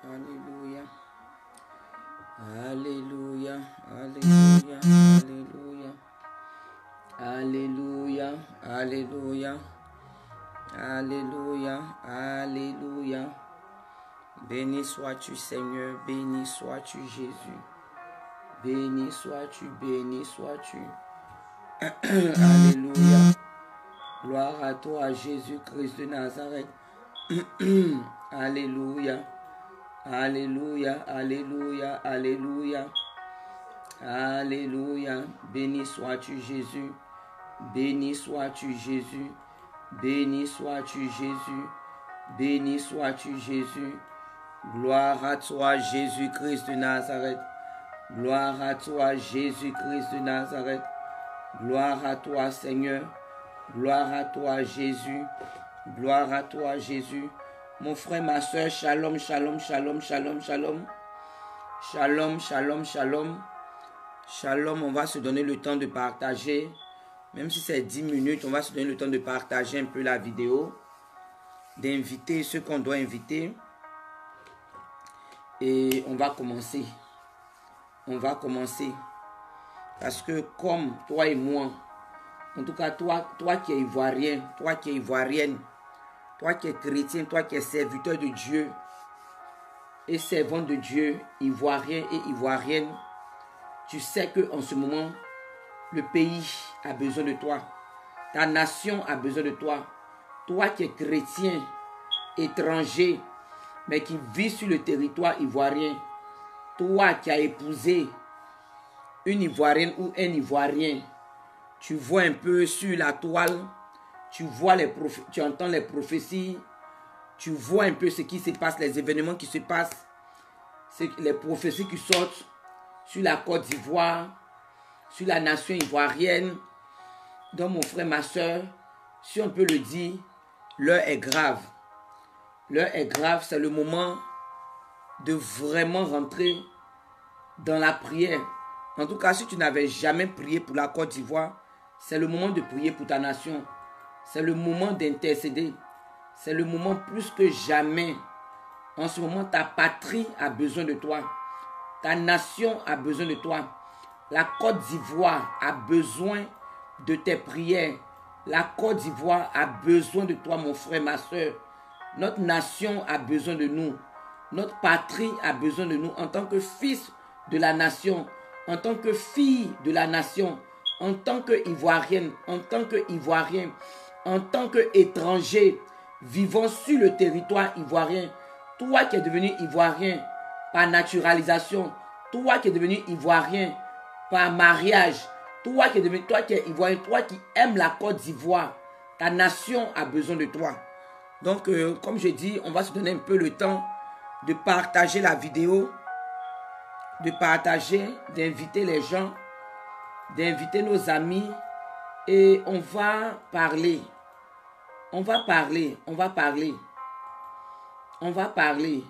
Alléluia. Alléluia. Alléluia. Alléluia. Alléluia. Alléluia. Alléluia. Alléluia. Béni sois-tu, Seigneur. Béni sois-tu, Jésus. Béni sois-tu. Béni sois-tu. Alléluia. Gloire à toi, Jésus-Christ de Nazareth. Alléluia. Alléluia. Alléluia. Alléluia. Alléluia. Béni sois-tu, Jésus. Béni sois-tu, Jésus. Béni sois-tu, Jésus. Béni sois-tu, Jésus. Gloire à toi, Jésus-Christ de Nazareth. Gloire à toi, Jésus-Christ de Nazareth. Gloire à toi, Seigneur. Gloire à toi, Jésus. Gloire à toi, Jésus. Mon frère, ma soeur, shalom, shalom, shalom, shalom, shalom. Shalom, shalom, shalom. Shalom, on va se donner le temps de partager. Même si c'est 10 minutes, on va se donner le temps de partager un peu la vidéo. D'inviter ceux qu'on doit inviter. Et on va commencer. On va commencer. Parce que comme toi et moi, en tout cas toi qui es ivoirien, toi qui es ivoirienne, toi qui es chrétien, toi qui es serviteur de Dieu et servant de Dieu, ivoirien et ivoirienne, tu sais qu'en ce moment, le pays a besoin de toi. Ta nation a besoin de toi. Toi qui es chrétien, étranger, mais qui vit sur le territoire ivoirien, toi qui as épousé une ivoirienne ou un ivoirien, tu vois un peu sur la toile, tu entends les prophéties, tu vois un peu ce qui se passe, les événements qui se passent, les prophéties qui sortent sur la Côte d'Ivoire, sur la nation ivoirienne. Donc mon frère, ma soeur, si on peut le dire, l'heure est grave. L'heure est grave, c'est le moment de vraiment rentrer dans la prière. En tout cas, si tu n'avais jamais prié pour la Côte d'Ivoire, c'est le moment de prier pour ta nation. C'est le moment d'intercéder. C'est le moment plus que jamais. En ce moment, ta patrie a besoin de toi. Ta nation a besoin de toi. La Côte d'Ivoire a besoin de tes prières. La Côte d'Ivoire a besoin de toi, mon frère, ma soeur. Notre nation a besoin de nous. Notre patrie a besoin de nous en tant que fils de la nation, en tant que fille de la nation, en tant qu'Ivoirienne, en tant qu'Ivoirien, en tant qu'étranger vivant sur le territoire ivoirien. Toi qui es devenu Ivoirien par naturalisation, toi qui es devenu Ivoirien par mariage, toi qui es Ivoirien, toi qui aimes la Côte d'Ivoire, ta nation a besoin de toi. Donc, comme je dis, on va se donner un peu le temps de partager la vidéo, de partager, d'inviter les gens, d'inviter nos amis et on va parler. On va parler, on va parler. On va parler.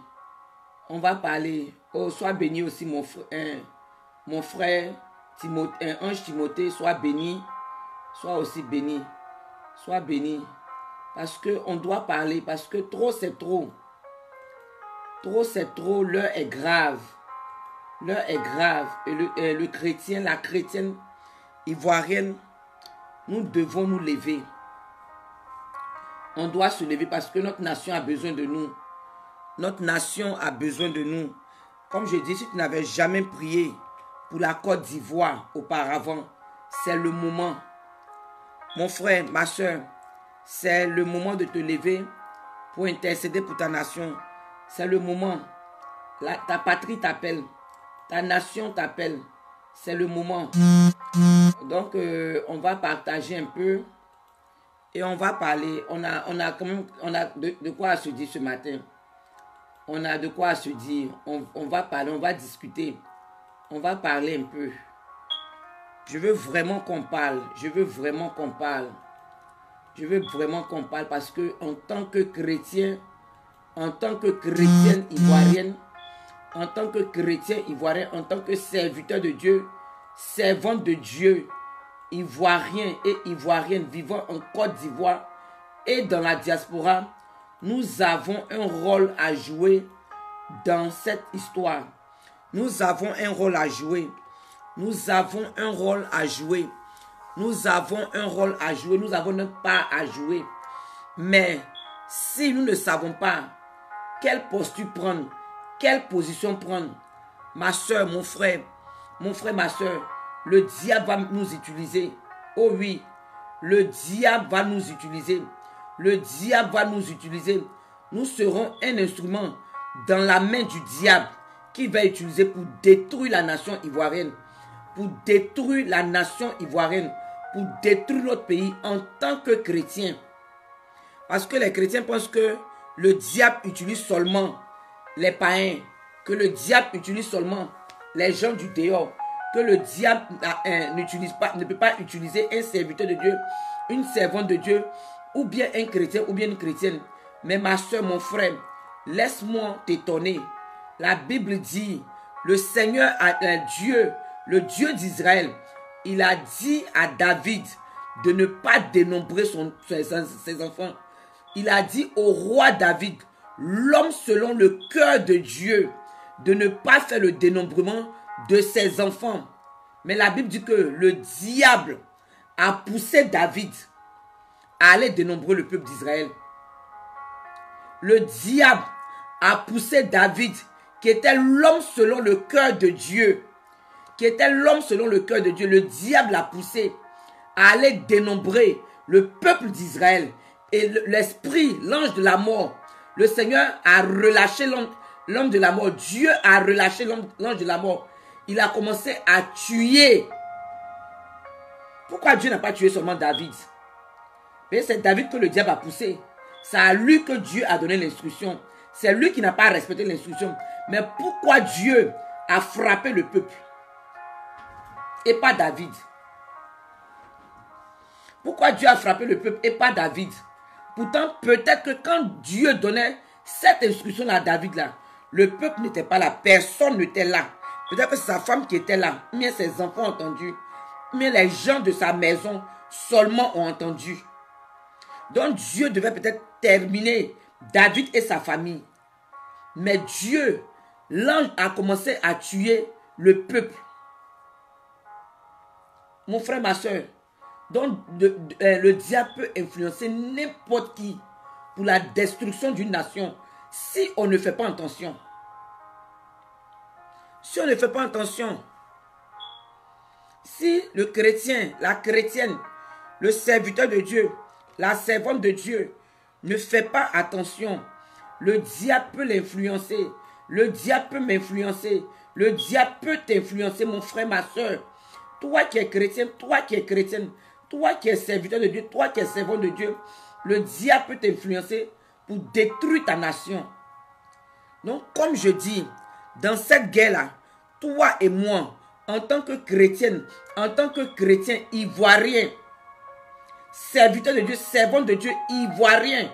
On va parler. Oh, sois béni aussi mon frère Timothée, Ange Timothée, sois béni. Sois aussi béni. Sois béni. Parce qu'on doit parler, parce que trop c'est trop. Trop c'est trop, l'heure est grave. L'heure est grave. Et le chrétien, la chrétienne ivoirienne, nous devons nous lever. On doit se lever parce que notre nation a besoin de nous. Notre nation a besoin de nous. Comme je dis, si tu n'avais jamais prié pour la Côte d'Ivoire auparavant, c'est le moment. Mon frère, ma soeur, c'est le moment de te lever pour intercéder pour ta nation. C'est le moment. Ta patrie t'appelle. Ta nation t'appelle. C'est le moment. Donc, on va partager un peu. Et on va parler. On a quand même de quoi se dire ce matin. On a de quoi se dire. On va parler, on va discuter. On va parler un peu. Je veux vraiment qu'on parle. Je veux vraiment qu'on parle. Je veux vraiment qu'on parle parce que en tant que chrétien, en tant que chrétienne ivoirienne, en tant que chrétien ivoirien, en tant que serviteur de Dieu, servant de Dieu, ivoirien et ivoirienne vivant en Côte d'Ivoire et dans la diaspora, nous avons un rôle à jouer dans cette histoire. Nous avons un rôle à jouer. Nous avons un rôle à jouer. Nous avons un rôle à jouer. Nous avons notre part à jouer. Mais si nous ne savons pas quelle posture prendre, quelle position prendre, ma soeur, mon frère, ma soeur, le diable va nous utiliser. Oh oui, le diable va nous utiliser. Le diable va nous utiliser. Nous serons un instrument dans la main du diable qui va utiliser pour détruire la nation ivoirienne. Pour détruire la nation ivoirienne. Pour détruire notre pays en tant que chrétien. Parce que les chrétiens pensent que le diable utilise seulement les païens. Que le diable utilise seulement les gens du dehors. Que le diable ne peut pas utiliser un serviteur de Dieu, une servante de Dieu, ou bien un chrétien, ou bien une chrétienne. Mais ma soeur, mon frère, laisse-moi t'étonner. La Bible dit, le Seigneur, Dieu, le Dieu d'Israël, il a dit à David de ne pas dénombrer ses enfants. Il a dit au roi David, l'homme selon le cœur de Dieu, de ne pas faire le dénombrement de ses enfants. Mais la Bible dit que le diable a poussé David à aller dénombrer le peuple d'Israël. Le diable a poussé David, qui était l'homme selon le cœur de Dieu. Qui était l'homme selon le cœur de Dieu. Le diable l'a poussé à aller dénombrer le peuple d'Israël. Et l'esprit, l'ange de la mort, le Seigneur a relâché l'homme de la mort. Dieu a relâché l'ange de la mort. Il a commencé à tuer. Pourquoi Dieu n'a pas tué seulement David? Mais c'est David que le diable a poussé. C'est à lui que Dieu a donné l'instruction. C'est lui qui n'a pas respecté l'instruction. Mais pourquoi Dieu a frappé le peuple et pas David? Pourquoi Dieu a frappé le peuple et pas David? Pourtant, peut-être que quand Dieu donnait cette instruction à David là, le peuple n'était pas là, personne n'était là. Peut-être que c'est sa femme qui était là, mais ses enfants ont entendu, mais les gens de sa maison seulement ont entendu. Donc Dieu devait peut-être terminer David et sa famille. Mais Dieu, l'ange a commencé à tuer le peuple. Mon frère, ma soeur, donc le diable peut influencer n'importe qui pour la destruction d'une nation si on ne fait pas attention. Si on ne fait pas attention, si le chrétien, la chrétienne, le serviteur de Dieu, la servante de Dieu ne fait pas attention, le diable peut l'influencer. Le diable peut m'influencer. Le diable peut t'influencer, mon frère, ma soeur. Toi qui es chrétien, toi qui es chrétienne, toi qui es serviteur de Dieu, toi qui es servant de Dieu, le diable peut t'influencer pour détruire ta nation. Donc, comme je dis, dans cette guerre-là, toi et moi, en tant que chrétienne, en tant que chrétien ivoirien, serviteur de Dieu, servant de Dieu ivoirien,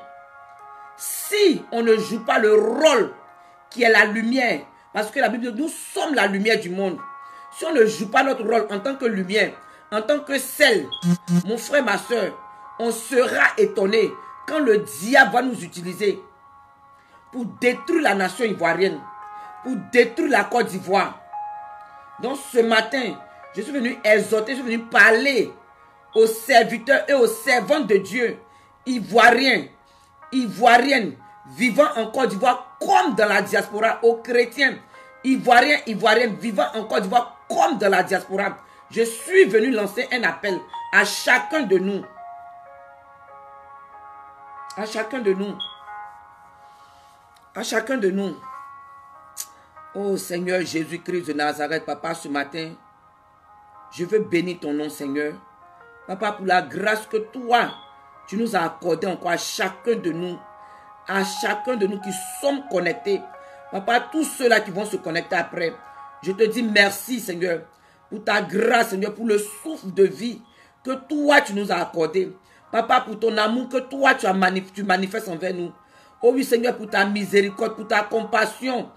si on ne joue pas le rôle qui est la lumière, parce que la Bible dit, nous sommes la lumière du monde. Si on ne joue pas notre rôle en tant que lumière, en tant que sel, mon frère, ma soeur, on sera étonné quand le diable va nous utiliser pour détruire la nation ivoirienne, pour détruire la Côte d'Ivoire. Donc ce matin, je suis venu exhorter, je suis venu parler aux serviteurs et aux servantes de Dieu, ivoiriens, ivoiriennes, vivant en Côte d'Ivoire comme dans la diaspora, aux chrétiens, ivoiriens, ivoiriennes, vivant en Côte d'Ivoire comme dans la diaspora. Je suis venu lancer un appel à chacun de nous. À chacun de nous. À chacun de nous. Oh Seigneur Jésus-Christ de Nazareth, Papa, ce matin, je veux bénir ton nom, Seigneur. Papa, pour la grâce que toi, tu nous as accordée encore à chacun de nous. À chacun de nous qui sommes connectés. Papa, tous ceux-là qui vont se connecter après, je te dis merci, Seigneur, pour ta grâce, Seigneur, pour le souffle de vie que toi, tu nous as accordé. Papa, pour ton amour que toi, tu manifestes envers nous. Oh oui, Seigneur, pour ta miséricorde, pour ta compassion,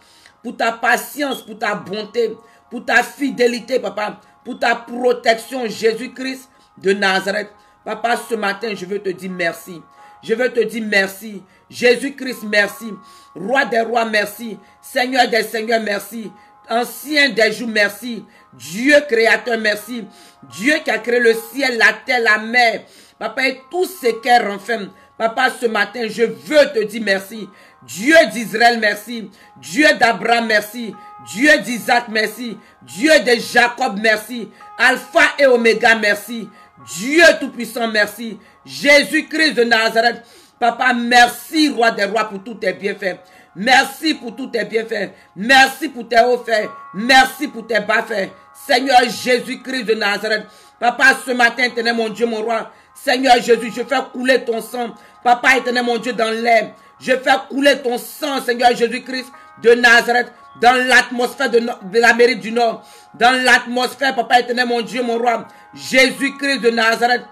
pour ta patience, pour ta bonté, pour ta fidélité, Papa, pour ta protection, Jésus-Christ de Nazareth. Papa, ce matin, je veux te dire merci. Je veux te dire merci. Jésus-Christ, merci. Roi des rois, merci. Seigneur des seigneurs, merci. Ancien des jours, merci. Dieu créateur, merci. Dieu qui a créé le ciel, la terre, la mer. Papa, et tout ce qu'elle renferme. Papa, ce matin, je veux te dire merci. Dieu d'Israël, merci. Dieu d'Abraham, merci. Dieu d'Isaac, merci. Dieu de Jacob, merci. Alpha et Oméga, merci. Dieu Tout-Puissant, merci. Jésus-Christ de Nazareth. Papa, merci, Roi des rois, pour tous tes bienfaits. Merci pour tous tes bienfaits. Merci pour tes hauts faits. Merci pour tes bas faits. Seigneur Jésus-Christ de Nazareth. Papa, ce matin, éternel mon Dieu, mon roi. Seigneur Jésus, je fais couler ton sang. Papa, éternel mon Dieu, dans l'air. Je fais couler ton sang, Seigneur Jésus-Christ de Nazareth, dans l'atmosphère de l'Amérique du Nord. Dans l'atmosphère, Papa, éternel mon Dieu, mon roi. Jésus-Christ de Nazareth.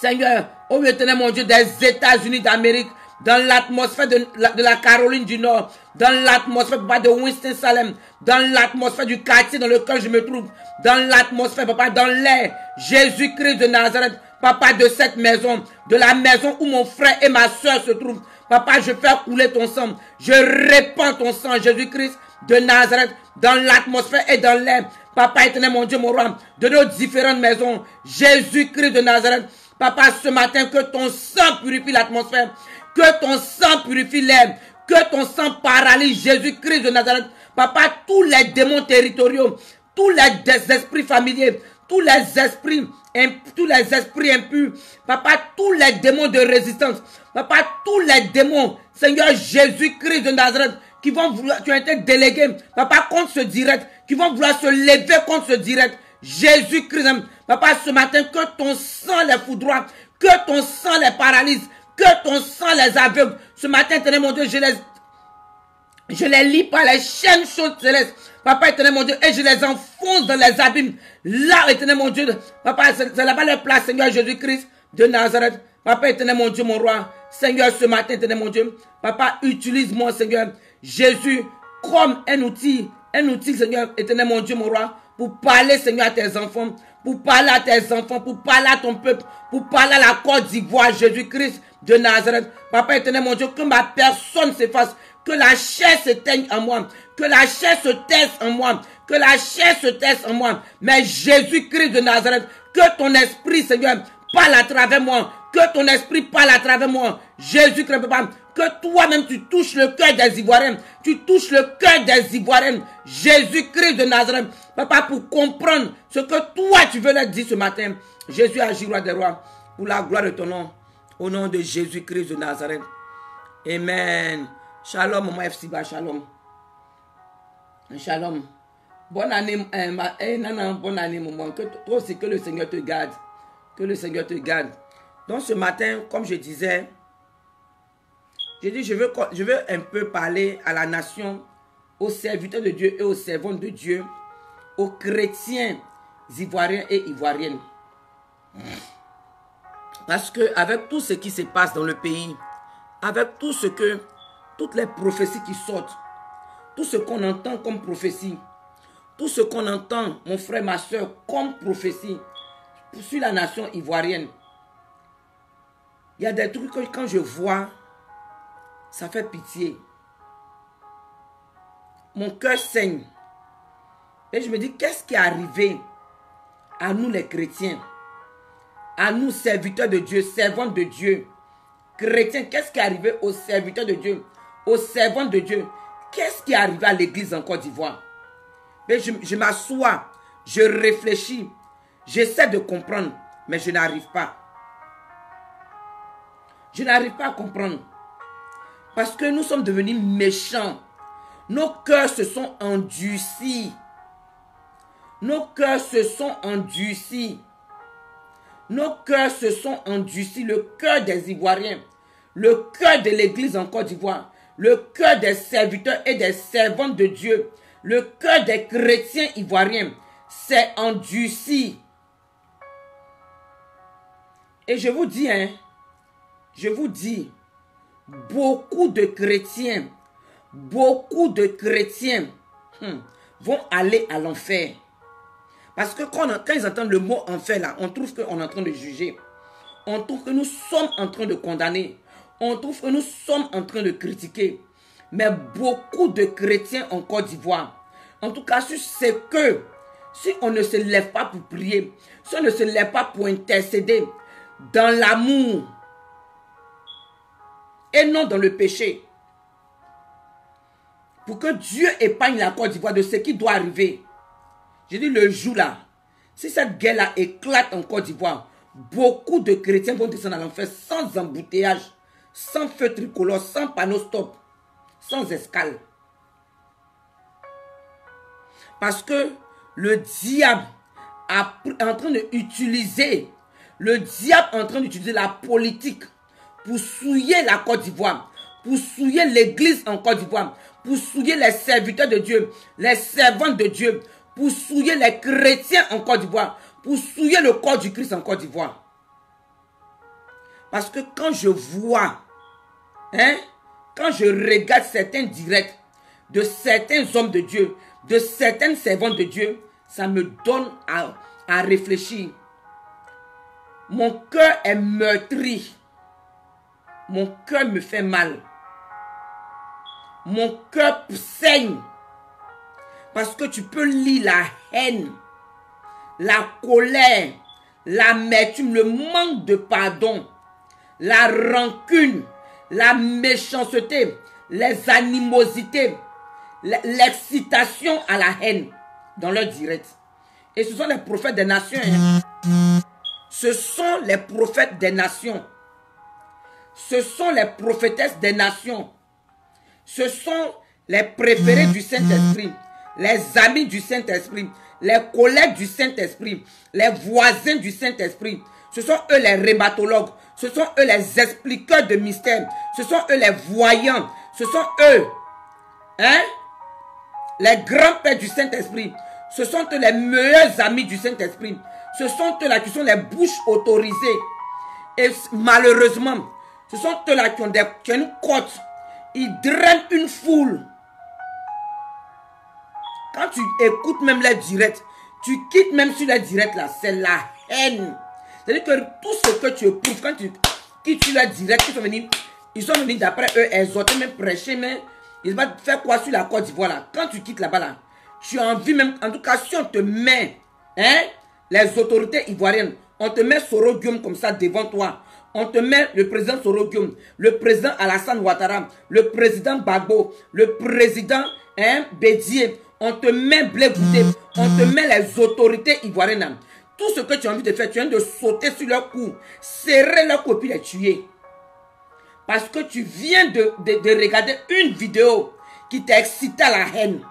Seigneur, oh éternel mon Dieu, des États-Unis d'Amérique. Dans l'atmosphère de la Caroline du Nord, dans l'atmosphère, papa, de Winston-Salem, dans l'atmosphère du quartier dans lequel je me trouve, dans l'atmosphère, papa, dans l'air, Jésus-Christ de Nazareth, papa, de cette maison, de la maison où mon frère et ma soeur se trouvent, papa, je fais couler ton sang, je répands ton sang, Jésus-Christ de Nazareth, dans l'atmosphère et dans l'air, papa, éternel mon Dieu, mon roi, de nos différentes maisons, Jésus-Christ de Nazareth, papa, ce matin, que ton sang purifie l'atmosphère, que ton sang purifie l'air, que ton sang paralyse Jésus-Christ de Nazareth. Papa, tous les démons territoriaux, tous les esprits familiers, tous les esprits impurs, papa, tous les démons de résistance, papa, tous les démons, Seigneur Jésus-Christ de Nazareth, qui ont été délégués, papa, contre ce direct, qui vont vouloir se lever contre ce direct, Jésus-Christ, papa, ce matin, que ton sang les foudroie, que ton sang les paralyse, que ton sang les aveugle. Ce matin, éternel mon Dieu, je les lis par les chaînes chaudes célestes. Papa, éternel mon Dieu, et je les enfonce dans les abîmes. Là, éternel mon Dieu, papa, c'est là-bas leur place, Seigneur Jésus-Christ de Nazareth. Papa, éternel mon Dieu, mon roi. Seigneur, ce matin, éternel mon Dieu, papa, utilise-moi, Seigneur Jésus, comme un outil, Seigneur, éternel mon Dieu, mon roi, pour parler, Seigneur, à tes enfants, pour parler à tes enfants, pour parler à ton peuple, pour parler à la Côte d'Ivoire, Jésus-Christ de Nazareth. Papa éternel mon Dieu, que ma personne s'efface, que la chair s'éteigne en moi, que la chair se taise en moi, que la chair se taise en moi. Mais Jésus-Christ de Nazareth, que ton esprit, Seigneur, parle à travers moi, que ton esprit parle à travers moi. Jésus-Christ, papa, que toi-même tu touches le cœur des Ivoiriens, tu touches le cœur des Ivoiriens. Jésus-Christ de Nazareth, papa, pour comprendre ce que toi tu veux leur dire ce matin. Jésus agit, roi des rois, pour la gloire de ton nom. Au nom de Jésus-Christ de Nazareth. Amen. Shalom, maman FCBA, shalom. Shalom. Bonne année, bonne année, maman. Que toi aussi, que le Seigneur te garde. Que le Seigneur te garde. Donc ce matin, comme je disais, j'ai dit, je veux un peu parler à la nation, aux serviteurs de Dieu et aux servantes de Dieu, aux chrétiens ivoiriens et ivoiriennes. Parce que avec tout ce qui se passe dans le pays, avec toutes les prophéties qui sortent, tout ce qu'on entend comme prophétie, tout ce qu'on entend, mon frère, ma soeur, comme prophétie sur la nation ivoirienne, il y a des trucs que quand je vois, ça fait pitié. Mon cœur saigne. Et je me dis, qu'est-ce qui est arrivé à nous les chrétiens? À nous, serviteurs de Dieu, servantes de Dieu, chrétiens, qu'est-ce qui est arrivé aux serviteurs de Dieu, aux servantes de Dieu? Qu'est-ce qui est arrivé à l'église en Côte d'Ivoire? Je m'assois, je réfléchis, j'essaie de comprendre, mais je n'arrive pas. Je n'arrive pas à comprendre. Parce que nous sommes devenus méchants. Nos cœurs se sont endurcis. Nos cœurs se sont endurcis. Nos cœurs se sont endurcis, le cœur des Ivoiriens, le cœur de l'église en Côte d'Ivoire, le cœur des serviteurs et des servantes de Dieu, le cœur des chrétiens ivoiriens s'est endurci. Et je vous dis, beaucoup de chrétiens vont aller à l'enfer. Parce que quand ils entendent le mot enfer là, on trouve qu'on est en train de juger. On trouve que nous sommes en train de condamner. on trouve que nous sommes en train de critiquer. Mais beaucoup de chrétiens en Côte d'Ivoire, en tout cas, c'est que si on ne se lève pas pour prier, si on ne se lève pas pour intercéder dans l'amour et non dans le péché, pour que Dieu épargne la Côte d'Ivoire de ce qui doit arriver. Je dis le jour là, si cette guerre-là éclate en Côte d'Ivoire, beaucoup de chrétiens vont descendre à l'enfer sans embouteillage, sans feu tricolore, sans panneau stop, sans escale. Parce que le diable est en train d'utiliser, la politique pour souiller la Côte d'Ivoire, pour souiller l'église en Côte d'Ivoire, pour souiller les serviteurs de Dieu, les servantes de Dieu, pour souiller les chrétiens en Côte d'Ivoire, pour souiller le corps du Christ en Côte d'Ivoire. Parce que quand je vois, quand je regarde certains directs de certains hommes de Dieu, de certaines servantes de Dieu, ça me donne à réfléchir. Mon cœur est meurtri. Mon cœur me fait mal. Mon cœur saigne. Parce que tu peux lire la haine, la colère, l'amertume, le manque de pardon, la rancune, la méchanceté, les animosités, l'excitation à la haine dans leur direct. Et ce sont les prophètes des nations. Ce sont les prophètes des nations. Ce sont les prophétesses des nations. Ce sont les préférés du Saint-Esprit, les amis du Saint-Esprit, les collègues du Saint-Esprit, les voisins du Saint-Esprit. Ce sont eux les rhumatologues. Ce sont eux les expliqueurs de mystères. Ce sont eux les voyants. Ce sont eux, les grands-pères du Saint-Esprit. Ce sont eux les meilleurs amis du Saint-Esprit. Ce sont eux là qui sont les bouches autorisées. Et malheureusement, ce sont eux là qui ont une cote. Ils drainent une foule. Quand tu écoutes même les directs, tu quittes même sur les directs là, c'est la haine. C'est-à-dire que tout ce que tu éprouves, quand tu quittes sur les directs, ils sont venus d'après eux exhorter, même prêcher, mais ils vont faire quoi sur la Côte d'Ivoire là. Quand tu quittes là-bas là, tu as envie même, en tout cas si on te met, les autorités ivoiriennes, on te met Soro Guillaume comme ça devant toi. On te met le président Soro Guillaume, le président Alassane Ouattara, le président Gbagbo, le président Bédié. On te met Blé Goudé, on te met les autorités ivoiriennes. Tout ce que tu as envie de faire, tu viens de sauter sur leur cou, serrer leur cou et puis les tuer. Parce que tu viens de regarder une vidéo qui t'a excité à la haine.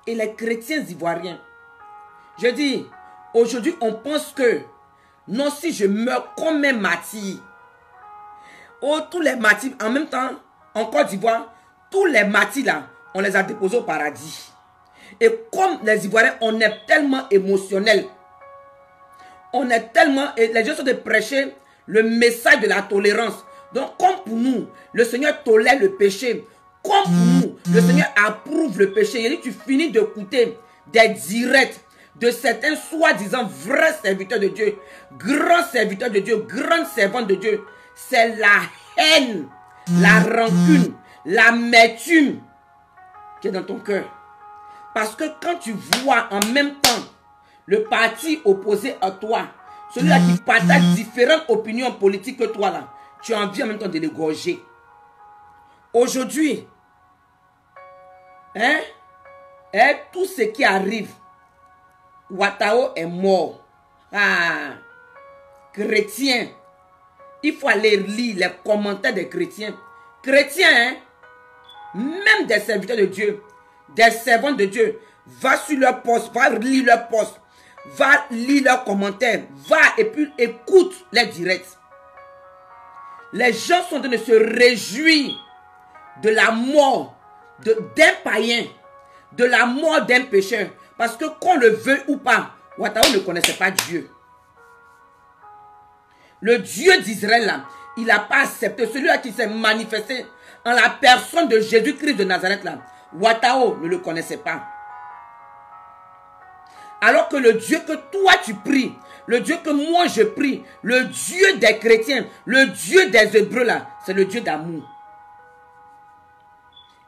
Et les chrétiens ivoiriens, je dis, aujourd'hui on pense que, non, si je meurs comme un martyr, tous les martyrs, en même temps, en Côte d'Ivoire, tous les martyrs là, on les a déposés au paradis. Et comme les Ivoiriens, on est tellement émotionnels, on est tellement, et les gens sont de prêcher le message de la tolérance. Donc comme pour nous, le Seigneur tolère le péché, comme pour nous, le Seigneur approuve le péché. Et tu finis d'écouter des directs de certains soi-disant vrais serviteurs de Dieu, grands serviteurs de Dieu, grandes servantes de Dieu. C'est la haine, la rancune, l'amertume qui est dans ton cœur. Parce que quand tu vois en même temps le parti opposé à toi, celui-là qui partage différentes opinions politiques que toi là, tu as envie en même temps de l'égorger. Aujourd'hui, tout ce qui arrive, Ouattao est mort. Chrétien, il faut aller lire les commentaires des chrétiens. Chrétiens, même des serviteurs de Dieu, des servants de Dieu, va sur leur poste, va lire leur poste, va lire leurs commentaires, va et puis écoute les directs. Les gens sont en train de se réjouir de la mort d'un païen, de la mort d'un pécheur. Parce que qu'on le veuille ou pas, Ouattao ne connaissait pas Dieu. Le Dieu d'Israël, là, il n'a pas accepté. Celui-là qui s'est manifesté en la personne de Jésus-Christ de Nazareth, là, Ouattao ne le connaissait pas. Alors que le Dieu que toi tu pries, le Dieu que moi je prie, le Dieu des chrétiens, le Dieu des Hébreux là, c'est le Dieu d'amour.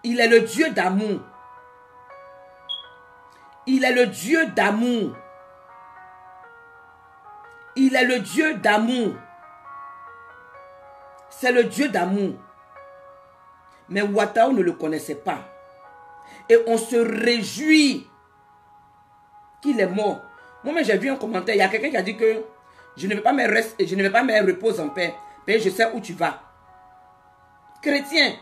Il est le Dieu d'amour. Il est le Dieu d'amour. Il est le Dieu d'amour. C'est le Dieu d'amour. Mais Wataou ne le connaissait pas. Et on se réjouit qu'il est mort. Moi, j'ai vu un commentaire. Il y a quelqu'un qui a dit que je ne vais pas me reposer en paix. Mais je sais où tu vas. Chrétien.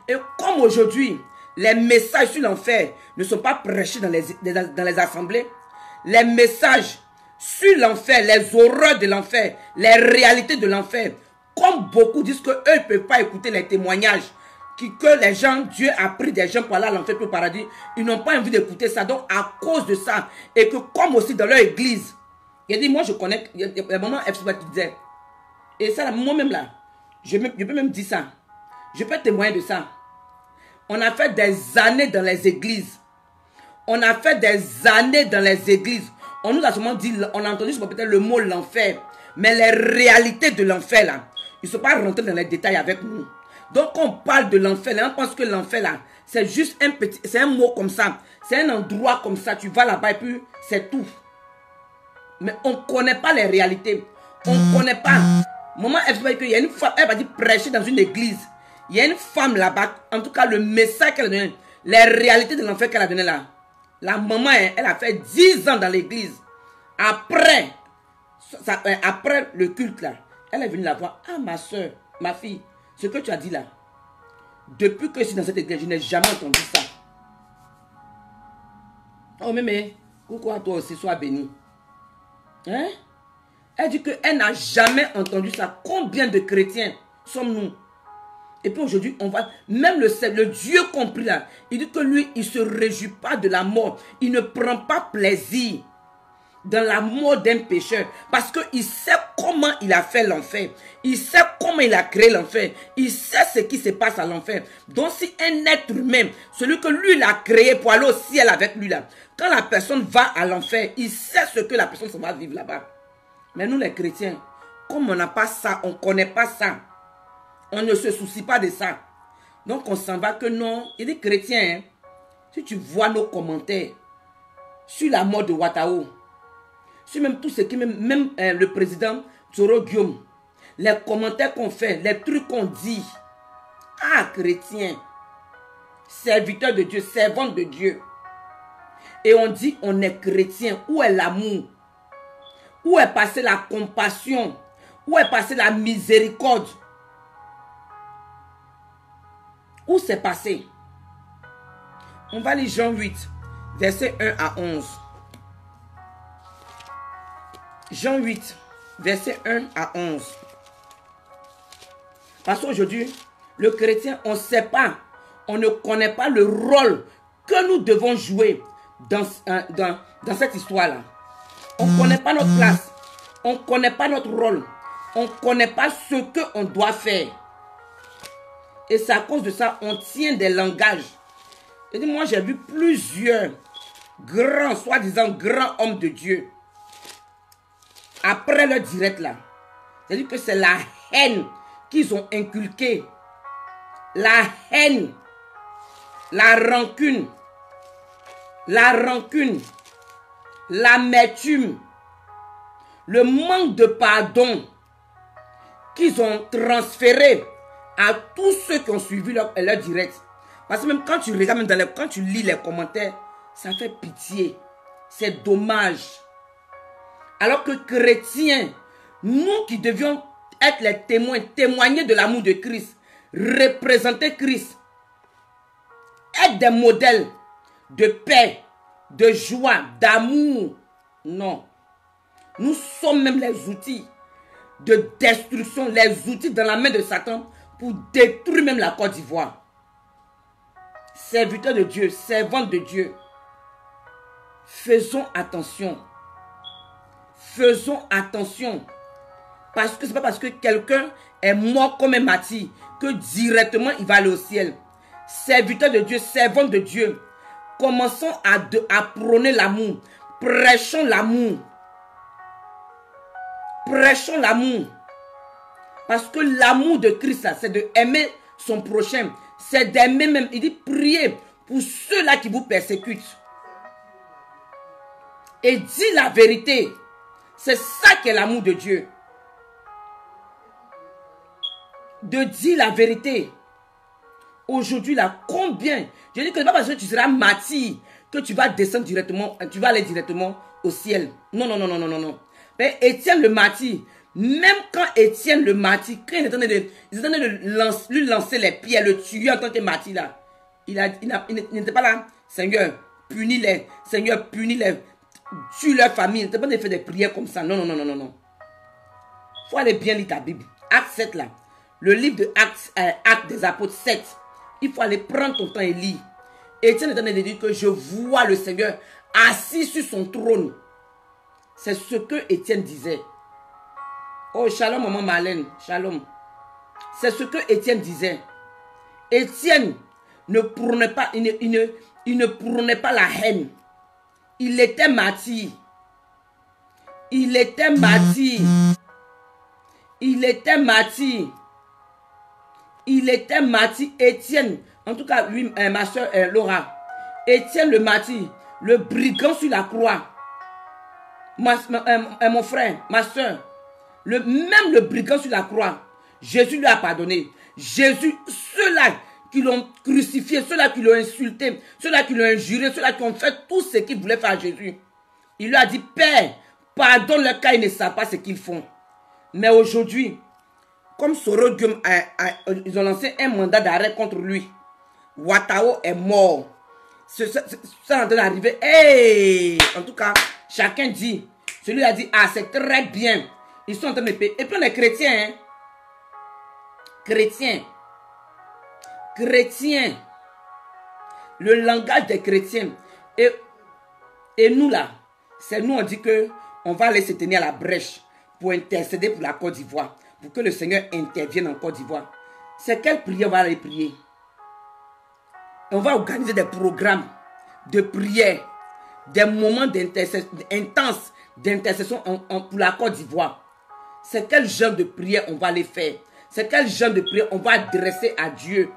Et comme aujourd'hui, les messages sur l'enfer ne sont pas prêchés dans les assemblées, les messages sur l'enfer, les horreurs de l'enfer, les réalités de l'enfer, comme beaucoup disent qu'eux ne peuvent pas écouter les témoignages, que les gens, Dieu a pris des gens pour aller à l'enfer pour le paradis, ils n'ont pas envie d'écouter ça. Donc à cause de ça, et que comme aussi dans leur église, il a dit, moi je connais, il y a des moments qui disaient, et ça moi-même là, je peux même dire ça, je peux témoigner de ça. On a fait des années dans les églises. On a fait des années dans les églises. On nous a seulement dit, on a entendu peut-être le mot l'enfer. Mais les réalités de l'enfer là, ils ne sont pas rentrés dans les détails avec nous. Donc on parle de l'enfer là, on pense que l'enfer là, c'est juste c'est un mot comme ça. C'est un endroit comme ça, tu vas là-bas et puis c'est tout. Mais on ne connaît pas les réalités. On ne connaît pas. Maman, il y a une femme, elle va dire prêcher dans une église. Il y a une femme là-bas, en tout cas le message qu'elle a donné, les réalités de l'enfer qu'elle a donné là. La maman, elle a fait 10 ans dans l'église. Après le culte là, elle est venue la voir. Ah ma soeur, ma fille, ce que tu as dit là, depuis que je suis dans cette église, je n'ai jamais entendu ça. Oh mais, pourquoi toi aussi, sois béni. Hein? Elle dit qu'elle n'a jamais entendu ça. Combien de chrétiens sommes-nous? Et puis aujourd'hui, on va, même le Dieu compris là, il dit que lui, il ne se réjouit pas de la mort. Il ne prend pas plaisir dans la mort d'un pécheur. Parce qu'il sait comment il a fait l'enfer. Il sait comment il a créé l'enfer. Il sait ce qui se passe à l'enfer. Donc si un être humain, celui que lui il a créé pour aller au ciel avec lui là, quand la personne va à l'enfer, il sait ce que la personne va vivre là-bas. Mais nous les chrétiens, comme on n'a pas ça, on ne connaît pas ça. On ne se soucie pas de ça. Donc on s'en va que non. Il est chrétien. Hein? Si tu vois nos commentaires sur la mort de Wataou, sur même tout ce qui, même le président Toro Guillaume, les commentaires qu'on fait, les trucs qu'on dit. Ah, chrétien, serviteur de Dieu, servante de Dieu. Et on dit on est chrétien. Où est l'amour? Où est passée la compassion? Où est passée la miséricorde? Où c'est passé? On va lire Jean 8, verset 1 à 11. Jean 8, verset 1 à 11. Parce qu'aujourd'hui, le chrétien, on ne sait pas, on ne connaît pas le rôle que nous devons jouer dans cette histoire-là. On ne connaît pas notre place. On ne connaît pas notre rôle. On ne connaît pas ce qu'on doit faire. Et c'est à cause de ça, on tient des langages. Et moi, j'ai vu plusieurs grands, soi-disant grands hommes de Dieu. Après le direct là. C'est-à-dire que c'est la haine qu'ils ont inculquée. La haine. La rancune. L'amertume. Le manque de pardon qu'ils ont transféré à tous ceux qui ont suivi leur direct. Parce que même quand tu regardes, quand tu lis les commentaires, ça fait pitié. C'est dommage. Alors que chrétiens, nous qui devions être les témoins, témoigner de l'amour de Christ, représenter Christ, être des modèles de paix, de joie, d'amour. Non. Nous sommes même les outils de destruction, les outils dans la main de Satan pour détruire même la Côte d'Ivoire. Serviteurs de Dieu, servantes de Dieu, faisons attention. Faisons attention. Parce que ce n'est pas parce que quelqu'un est mort comme un martyr que directement il va aller au ciel. Serviteurs de Dieu, servantes de Dieu, Commençons à prôner l'amour. Prêchons l'amour. Prêchons l'amour. Parce que l'amour de Christ, c'est de aimer son prochain. C'est d'aimer même. Il dit priez pour ceux-là qui vous persécutent. Et dis la vérité. C'est ça qui est l'amour de Dieu. De dire la vérité. Aujourd'hui, là, combien? Je dis que ce n'est pas parce que tu seras martyr que tu vas descendre directement, tu vas aller directement au ciel. Non, non, non, non, non, non, non. Mais Étienne le martyr, même quand Étienne le martyr, quand il est en train de lui lancer les pierres, le tuer en tant que martyr, là, il n'était pas là. Seigneur, punis-les. Seigneur, punis-les. Tue leur famille. Il n'était pas de faire des prières comme ça. Non, non, non, non, non, non. Il faut aller bien lire ta Bible. Acte 7, là. Le livre de Actes des Apôtres 7. Il faut aller prendre ton temps et lire. Étienne est en train de dire que je vois le Seigneur assis sur son trône. C'est ce que Étienne disait. Oh, shalom, maman Marlène. Shalom. C'est ce que Étienne disait. Étienne ne prônait pas, il ne prônait pas la haine. Il était martyr. Il était martyr. Il était martyr. Il était martyr. Étienne, en tout cas, lui, ma soeur Laura. Étienne le martyr, le brigand sur la croix. Mon frère, ma soeur, même le brigand sur la croix, Jésus lui a pardonné. Jésus, ceux-là qui l'ont crucifié, ceux-là qui l'ont insulté, ceux-là qui l'ont injuré, ceux-là qui ont fait tout ce qu'ils voulaient faire à Jésus. Il lui a dit, Père, pardonne-leur car ils ne savent pas ce qu'ils font. Mais aujourd'hui, comme Soro Diom, ils ont lancé un mandat d'arrêt contre lui. Ouattao est mort. Ça est en train d'arriver. Hey! En tout cas, chacun dit. Celui a dit, ah, c'est très bien. Ils sont en train de payer. Et puis on est chrétiens. Hein? Chrétiens. Chrétiens. Le langage des chrétiens. Et nous là, c'est nous on dit que on va aller se tenir à la brèche pour intercéder pour la Côte d'Ivoire. Pour que le Seigneur intervienne en Côte d'Ivoire. C'est quelle prière on va aller prier? On va organiser des programmes de prière, des moments intenses d'intercession pour la Côte d'Ivoire. C'est quel genre de prière on va aller faire? C'est quel genre de prière on va adresser à Dieu?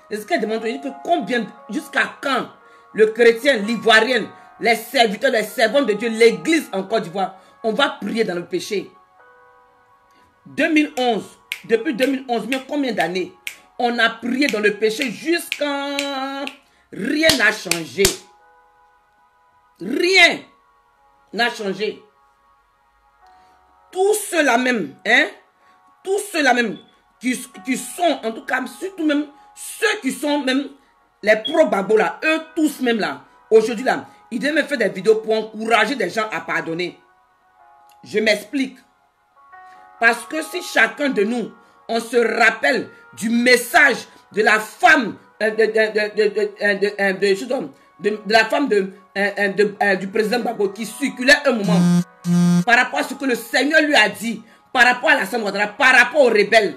Est-ce qu'elle demande que combien, jusqu'à quand le chrétien, l'ivoirien, les serviteurs, les servantes de Dieu, l'église en Côte d'Ivoire, on va prier dans le péché? 2011, depuis 2011, mais combien d'années on a prié dans le péché jusqu'à rien n'a changé. Rien n'a changé. Tous ceux-là même, hein, tous ceux-là même qui sont, en tout cas, surtout même ceux qui sont même les pro-babos là, eux tous même là, aujourd'hui là, ils devaient faire des vidéos pour encourager des gens à pardonner. Je m'explique. Parce que si chacun de nous, on se rappelle du message de la femme, du président Gbagbo qui circulait un moment, par rapport à ce que le Seigneur lui a dit, par rapport à Alassane Ouattara, par rapport aux rebelles,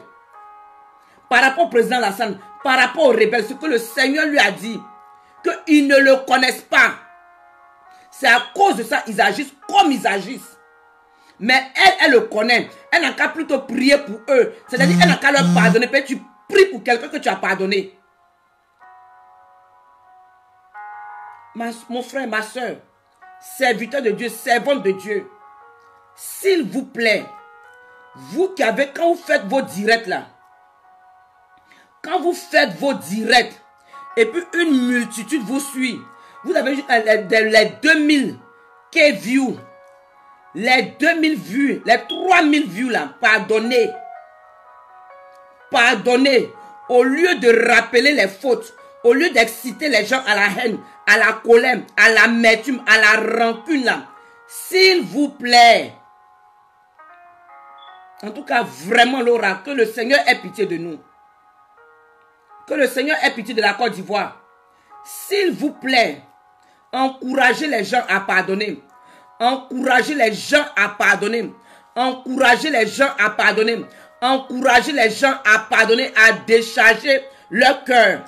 par rapport au président Alassane, par rapport aux rebelles, ce que le Seigneur lui a dit, qu'ils ne le connaissent pas. C'est à cause de ça qu'ils agissent comme ils agissent. Mais elle le connaît. Elle n'a qu'à plutôt prier pour eux. C'est-à-dire elle n'a qu'à leur pardonner. Puis tu pries pour quelqu'un que tu as pardonné. Mon frère, ma soeur, serviteur de Dieu, servante de Dieu, s'il vous plaît, vous qui avez, quand vous faites vos directs là, quand vous faites vos directs, et puis une multitude vous suit, vous avez les 2000 K-views, les 2000 vues, les 3000 vues là, pardonnez. Pardonnez. Au lieu de rappeler les fautes, au lieu d'exciter les gens à la haine, à la colère, à l'amertume, à la rancune là, s'il vous plaît. En tout cas, vraiment Laura, que le Seigneur ait pitié de nous. Que le Seigneur ait pitié de la Côte d'Ivoire. S'il vous plaît, encouragez les gens à pardonner. Encouragez les gens à pardonner. Encouragez les gens à pardonner. Encouragez les gens à pardonner, à décharger leur cœur.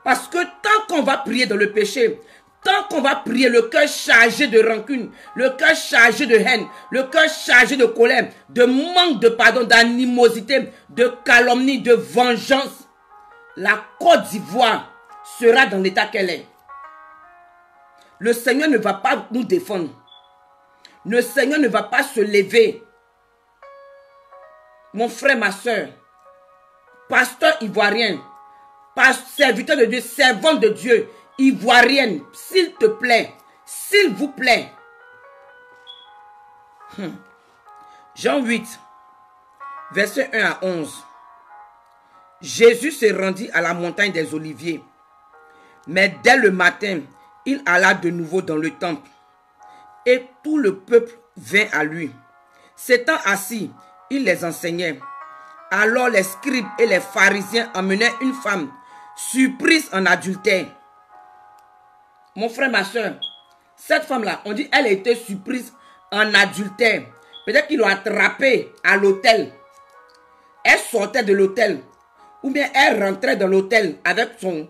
Parce que tant qu'on va prier dans le péché, tant qu'on va prier le cœur chargé de rancune, le cœur chargé de haine, le cœur chargé de colère, de manque de pardon, d'animosité, de calomnie, de vengeance, la Côte d'Ivoire sera dans l'état qu'elle est. Le Seigneur ne va pas nous défendre. Le Seigneur ne va pas se lever. Mon frère, ma soeur, pasteur ivoirien, serviteur de Dieu, servante de Dieu, ivoirienne, s'il te plaît, s'il vous plaît. Jean 8, verset 1 à 11. Jésus se rendit à la montagne des Oliviers. Mais dès le matin, il alla de nouveau dans le temple. Et tout le peuple vint à lui. S'étant assis, il les enseignait. Alors les scribes et les pharisiens emmenaient une femme surprise en adultère. Mon frère, ma soeur, cette femme-là, on dit elle a été surprise en adultère. Peut-être qu'ils l'ont attrapée à l'hôtel. Elle sortait de l'hôtel. Ou bien elle rentrait dans l'hôtel avec son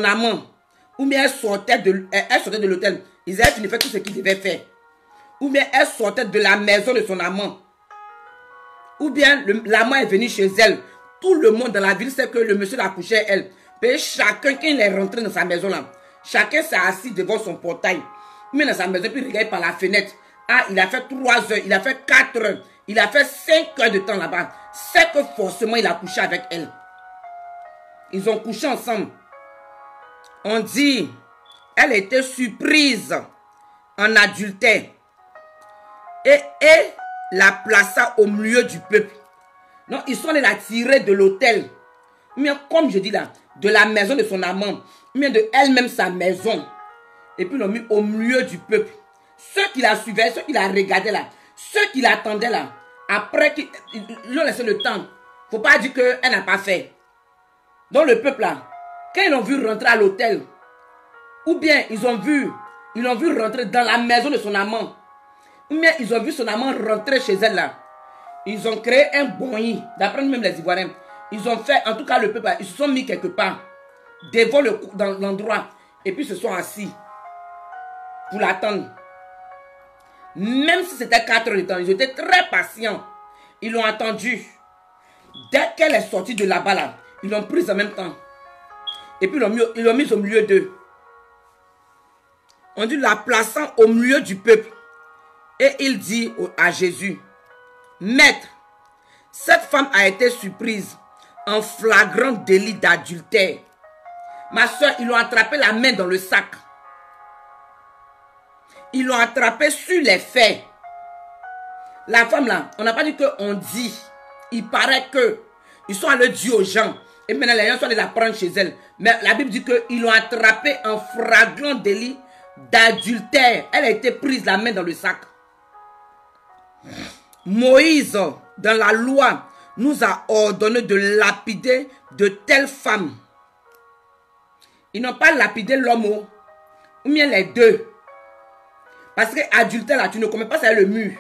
amant. Ou bien elle sortait de l'hôtel. Ils avaient fini de faire tout ce qu'ils devaient faire. Ou bien elle sortait de la maison de son amant. Ou bien l'amant est venu chez elle. Tout le monde dans la ville sait que le monsieur l'a couché à elle. Mais chacun, quand il est rentré dans sa maison là, chacun s'est assis devant son portail. Mais dans sa maison, puis il regarde par la fenêtre. Ah, il a fait 3 heures, il a fait 4 heures, il a fait 5 heures de temps là-bas. C'est que forcément il a couché avec elle. Ils ont couché ensemble. On dit, elle était surprise en adultère. Et la plaça au milieu du peuple. Non, ils sont allés la tirer de l'hôtel. Mais comme je dis là, de la maison de son amant, mais de elle-même sa maison. Et puis ils l'ont mis au milieu du peuple. Ceux qui la suivaient, ceux qui la regardaient là, ceux qui l'attendaient là, après ils lui ont laissé le temps. Il ne faut pas dire qu'elle n'a pas fait. Donc le peuple là, quand ils l'ont vu rentrer à l'hôtel, ou bien ils l'ont vu rentrer dans la maison de son amant, ou bien ils ont vu son amant rentrer chez elle là, ils ont créé un bonyi, d'après même les Ivoiriens. Ils ont fait, en tout cas le peuple, ils se sont mis quelque part, devant dans l'endroit, et puis se sont assis pour l'attendre. Même si c'était 4 heures de temps, ils étaient très patients. Ils l'ont attendu. Dès qu'elle est sortie de là-bas, là, ils l'ont prise en même temps. Et puis ils l'ont mise au milieu d'eux. On dit la plaçant au milieu du peuple. Et il dit à Jésus, Maître, cette femme a été surprise en flagrant délit d'adultère. Ma soeur, ils l'ont attrapé la main dans le sac. Ils l'ont attrapé sur les faits. La femme là, on n'a pas dit qu'on dit. Il paraît que ils sont allés dire aux gens. Et maintenant les gens sont allés la prendre chez elle. Mais la Bible dit qu'ils l'ont attrapé en flagrant délit d'adultère. Elle a été prise la main dans le sac. Moïse, dans la loi, nous a ordonné de lapider de telles femmes. Ils n'ont pas lapidé l'homme ou bien les deux. Parce que adultère là, tu ne commets pas ça le mur.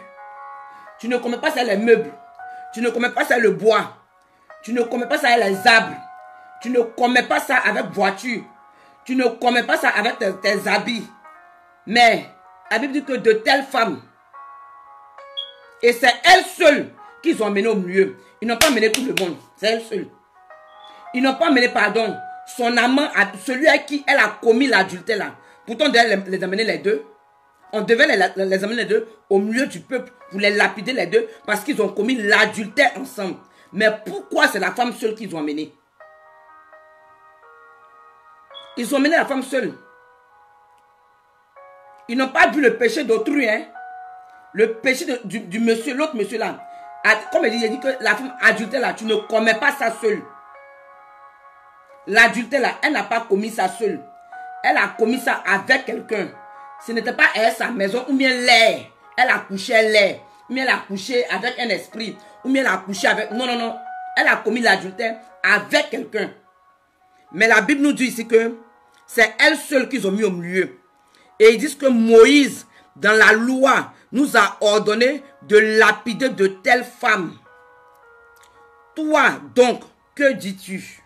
Tu ne commets pas ça les meubles. Tu ne commets pas ça le bois. Tu ne commets pas ça les arbres. Tu ne commets pas ça avec voiture. Tu ne commets pas ça avec tes habits. Mais la Bible dit que de telles femmes, et c'est elles seules qu'ils ont mené au milieu. Ils n'ont pas mené tout le monde. C'est elles seules. Ils n'ont pas mené, pardon, son amant, celui à qui elle a commis l'adultère là. Pourtant, on devait les amener les deux. On devait les amener les deux au milieu du peuple pour les lapider les deux parce qu'ils ont commis l'adultère ensemble. Mais pourquoi c'est la femme seule qu'ils ont amenée? Ils ont mené la femme seule. Ils n'ont pas vu le péché d'autrui, hein. Le péché du monsieur, l'autre monsieur là. Comme il dit que la femme adultère là, tu ne commets pas ça seule. L'adultère là, elle n'a pas commis ça seule. Elle a commis ça avec quelqu'un. Ce n'était pas elle, sa maison, ou bien l'air. Elle a couché l'air. Ou bien elle a couché avec un esprit. Ou bien elle a couché avec... Non, non, non. Elle a commis l'adultère avec quelqu'un. Mais la Bible nous dit ici que c'est elle seule qu'ils ont mis au milieu. Et ils disent que Moïse, dans la loi, nous a ordonné de lapider de telles femmes. Toi, donc, que dis-tu?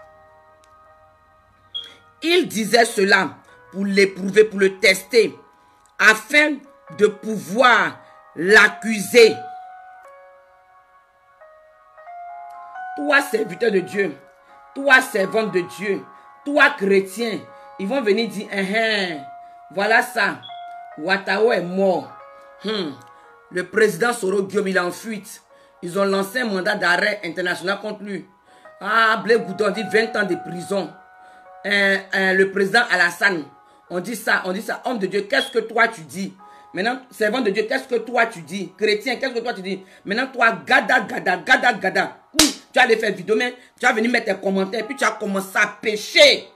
Il disait cela pour l'éprouver, pour le tester, afin de pouvoir l'accuser. Toi, serviteur de Dieu, toi, servante de Dieu, toi, chrétien, ils vont venir dire, voilà ça, Ouattara est mort. Le président Soro Guillaume, il est en fuite. Ils ont lancé un mandat d'arrêt international contre lui. Ah, Blé Goudon dit 20 ans de prison. Le président Alassane, on dit ça. Homme de Dieu, qu'est-ce que toi tu dis? Maintenant, servant de Dieu, qu'est-ce que toi tu dis? Chrétien, qu'est-ce que toi tu dis? Maintenant, toi, gada. Tu vas aller faire vidéo, mais tu vas venir mettre tes commentaires, puis tu vas commencer à pécher.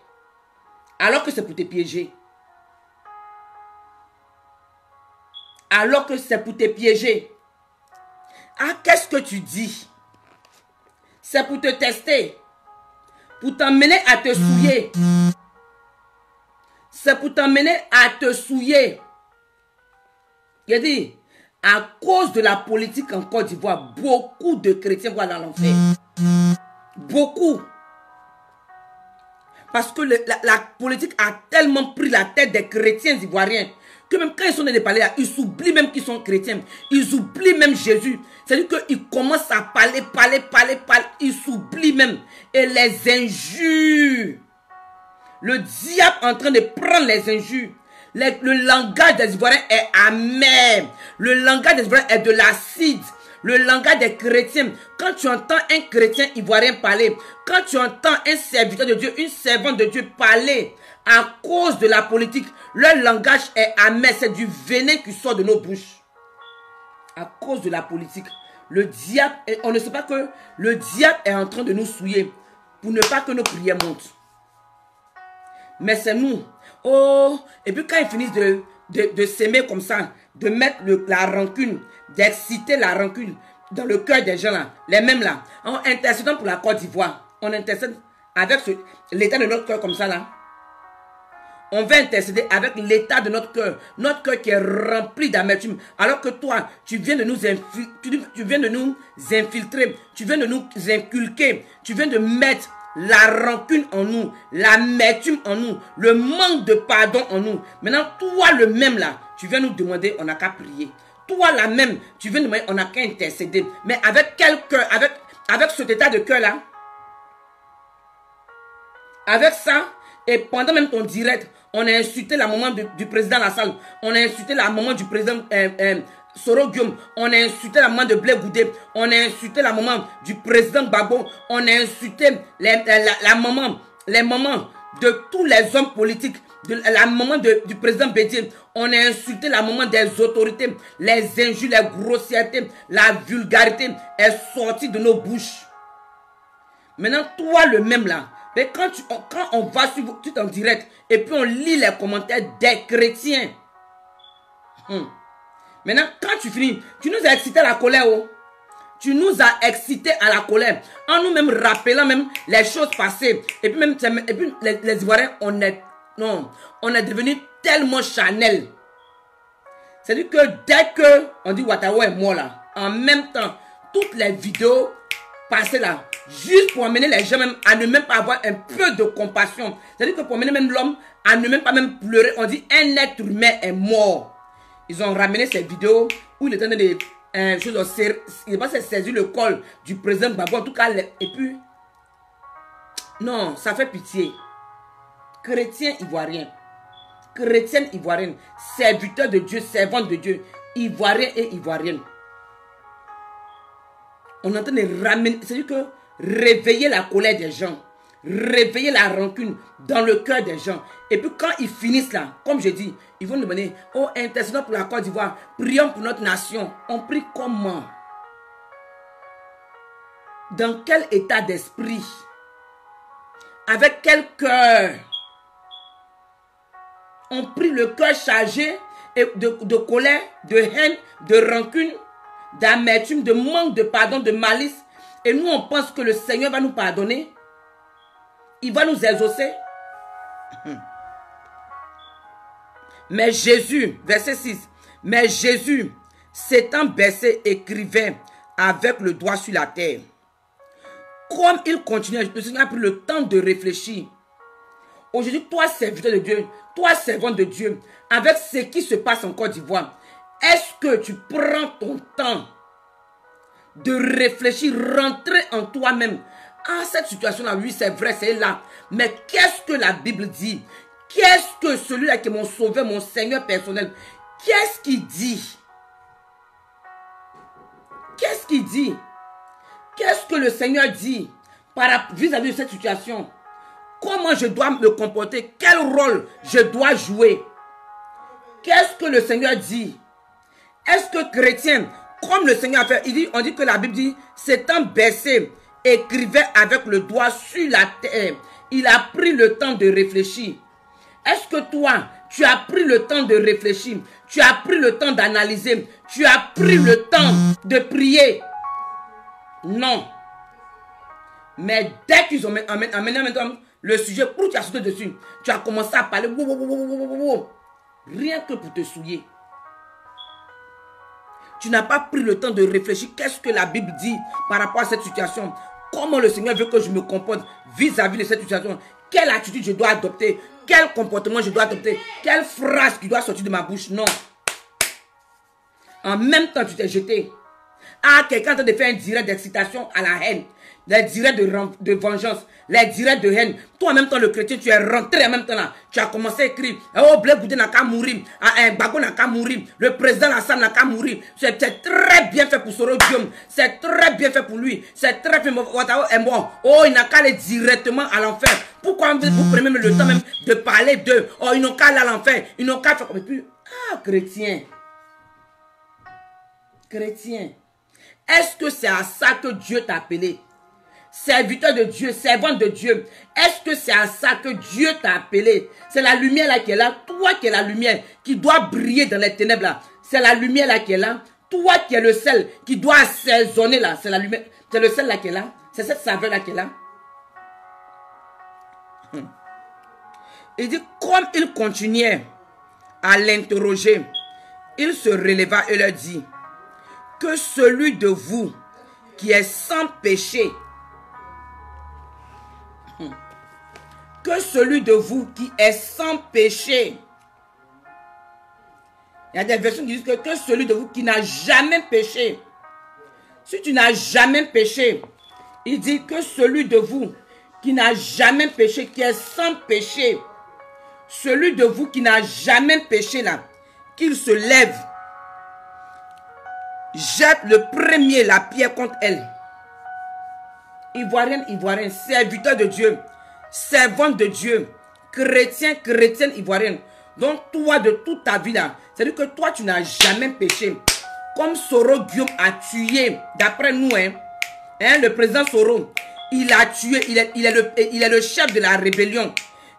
Alors que c'est pour te piéger. Alors que c'est pour te piéger. Ah, qu'est-ce que tu dis? C'est pour te tester. Pour t'emmener à te souiller. C'est pour t'emmener à te souiller. Il dit, à cause de la politique en Côte d'Ivoire, beaucoup de chrétiens vont dans l'enfer. Beaucoup. Parce que la politique a tellement pris la tête des chrétiens ivoiriens que même quand ils sont dans les palais, ils s'oublient même qu'ils sont chrétiens. Ils oublient même Jésus. C'est-à-dire qu'ils commencent à parler. Ils s'oublient même. Et les injures. Le diable est en train de prendre les injures. Le langage des Ivoiriens est amer. Le langage des Ivoiriens est de l'acide. Le langage des chrétiens. Quand tu entends un chrétien ivoirien parler, quand tu entends un serviteur de Dieu, une servante de Dieu parler, à cause de la politique, leur langage est amer. C'est du venin qui sort de nos bouches. À cause de la politique. Le diable, on ne sait pas que le diable est en train de nous souiller pour ne pas que nos prières montent. Mais c'est nous. Oh, et puis quand ils finissent de s'aimer comme ça, de mettre la rancune, d'exciter la rancune dans le cœur des gens là, les mêmes là, en intercédant pour la Côte d'Ivoire, on intercède avec l'état de notre cœur comme ça là. On va intercéder avec l'état de notre cœur qui est rempli d'amertume. Alors que toi, tu viens de nous infiltrer, tu viens de nous inculquer, tu viens de mettre la rancune en nous, l'amertume en nous, le manque de pardon en nous. Maintenant, toi le même là, tu viens nous demander, on n'a qu'à prier. Toi la même, tu viens nous demander, on n'a qu'à intercéder. Mais avec quel cœur, avec cet état de cœur là, avec ça, et pendant même ton direct, on a insulté la maman du président Lassal, on a insulté la maman du président Soro Guillaume, on a insulté la maman de Blé Goudé, on a insulté la maman du président Babo, on a insulté les mamans de tous les hommes politiques, la maman du président Bédier, on a insulté la maman des autorités, les injures, les grossièretés, la vulgarité est sortie de nos bouches. Maintenant, toi le même là, mais quand on va sur tout en direct et puis on lit les commentaires des chrétiens. Maintenant, quand tu finis, tu nous as excité à la colère. Oh. Tu nous as excité à la colère. En nous-mêmes rappelant même les choses passées. Et puis, les Ivoiriens, on est devenu tellement charnel. C'est-à-dire que dès que on dit Ouattara est mort là, en même temps, toutes les vidéos passées là, juste pour amener les gens même à ne même pas avoir un peu de compassion. C'est-à-dire que pour amener même l'homme à ne même pas même pleurer, on dit un être humain est mort. Ils ont ramené ces vidéos où il était dans des choses, il va se saisir le col du président Gbagbo. En tout cas, et puis, non, ça fait pitié. Chrétiens ivoiriens, chrétiennes ivoiriennes, serviteurs de Dieu, servantes de Dieu, ivoiriens et ivoiriennes. On est en train de ramener, c'est-à-dire que réveiller la colère des gens, réveiller la rancune dans le cœur des gens. Et puis quand ils finissent là, comme je dis, ils vont nous demander, oh, intercédons pour la Côte d'Ivoire, prions pour notre nation. On prie comment? Dans quel état d'esprit? Avec quel cœur? On prie le cœur chargé de colère, de haine, de rancune, d'amertume, de manque de pardon, de malice. Et nous, on pense que le Seigneur va nous pardonner. Il va nous exaucer. Mais Jésus, verset 6, mais Jésus, s'étant baissé, écrivait avec le doigt sur la terre. Comme il continuait, le Seigneur a pris le temps de réfléchir Aujourd'hui, toi, serviteur de Dieu, toi, servant de Dieu, avec ce qui se passe en Côte d'Ivoire, est-ce que tu prends ton temps de réfléchir, rentrer en toi-même? Ah, cette situation-là, oui, c'est vrai, c'est là. Mais qu'est-ce que la Bible dit? Qu'est-ce que celui-là qui est mon sauveur, mon Seigneur personnel, qu'est-ce qu'il dit? Qu'est-ce qu'il dit? Qu'est-ce que le Seigneur dit vis-à-vis de cette situation? Comment je dois me comporter? Quel rôle je dois jouer? Qu'est-ce que le Seigneur dit? Est-ce que chrétien, comme le Seigneur a fait, on dit que la Bible dit, s'étant baissé, écrivait avec le doigt sur la terre. Il a pris le temps de réfléchir. Est-ce que toi, tu as pris le temps de réfléchir? Tu as pris le temps d'analyser? Tu as pris le temps de prier? Non. Mais dès qu'ils ont amené maintenant le sujet, pour tu as sauté dessus, tu as commencé à parler. Rien que pour te souiller. Tu n'as pas pris le temps de réfléchir. Qu'est-ce que la Bible dit par rapport à cette situation? Comment le Seigneur veut que je me comporte vis-à-vis de cette situation? Quelle attitude je dois adopter? Quel comportement je dois adopter? Quelle phrase qui doit sortir de ma bouche? Non. En même temps, tu t'es jeté. Ah, quelqu'un est en train de faire un direct d'excitation à la haine. Les directs de vengeance. Les directs de haine. Toi, en même temps, le chrétien, tu es rentré en même temps là. Tu as commencé à écrire. Oh, Blé Goudé n'a qu'à mourir. Bago n'a qu'à mourir. Le président Hassan n'a qu'à mourir. C'est très bien fait pour Soro Guillaume. C'est très bien fait pour lui. C'est très bien pour Ouattao est bon. Oh, il n'a qu'à aller directement à l'enfer. Pourquoi vous prenez même le temps même de parler d'eux? Oh, ils n'ont qu'à aller à l'enfer. Ils n'ont qu'à faire comme puis. Ah, chrétien. Chrétien. Est-ce que c'est à ça que Dieu t'a appelé? Serviteur de Dieu, servant de Dieu. Est-ce que c'est à ça que Dieu t'a appelé? C'est la lumière là qui est là. Toi qui es la lumière qui doit briller dans les ténèbres là. C'est la lumière là qui est là. Toi qui es le sel qui doit assaisonner là. C'est la lumière. C'est le sel là qui est là. C'est cette saveur là qui est là. Il dit, comme il continuait à l'interroger, il se releva et leur dit, que celui de vous qui est sans péché, que celui de vous qui est sans péché, il y a des versions qui disent que celui de vous qui n'a jamais péché, si tu n'as jamais péché, il dit que celui de vous qui n'a jamais péché, qui est sans péché, celui de vous qui n'a jamais péché là, qu'il se lève, jette le premier la pierre contre elle. Ivoirienne, ivoirienne, serviteur de Dieu, servante de Dieu, chrétien, chrétienne ivoirienne. Donc toi de toute ta vie là, c'est-à-dire que toi tu n'as jamais péché. Comme Soro Guillaume a tué, d'après nous, le président Soro, il a tué, il est le chef de la rébellion.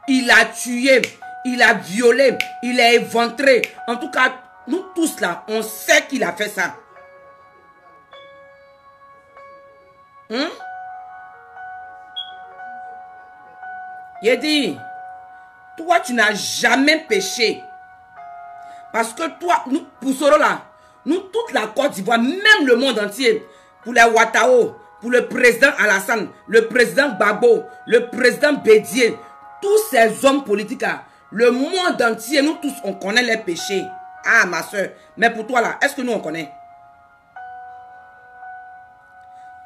Il a tué, il a violé, il a éventré. En tout cas, nous tous là, on sait qu'il a fait ça. Il a dit, toi tu n'as jamais péché. Parce que toi, nous, pour Soro là, nous toute la Côte d'Ivoire, même le monde entier, pour les Ouattao, pour le président Alassane, le président Gbagbo, le président Bédié, tous ces hommes politiques là, le monde entier, nous tous on connaît les péchés. Ah ma soeur, mais pour toi là, est-ce que nous on connaît?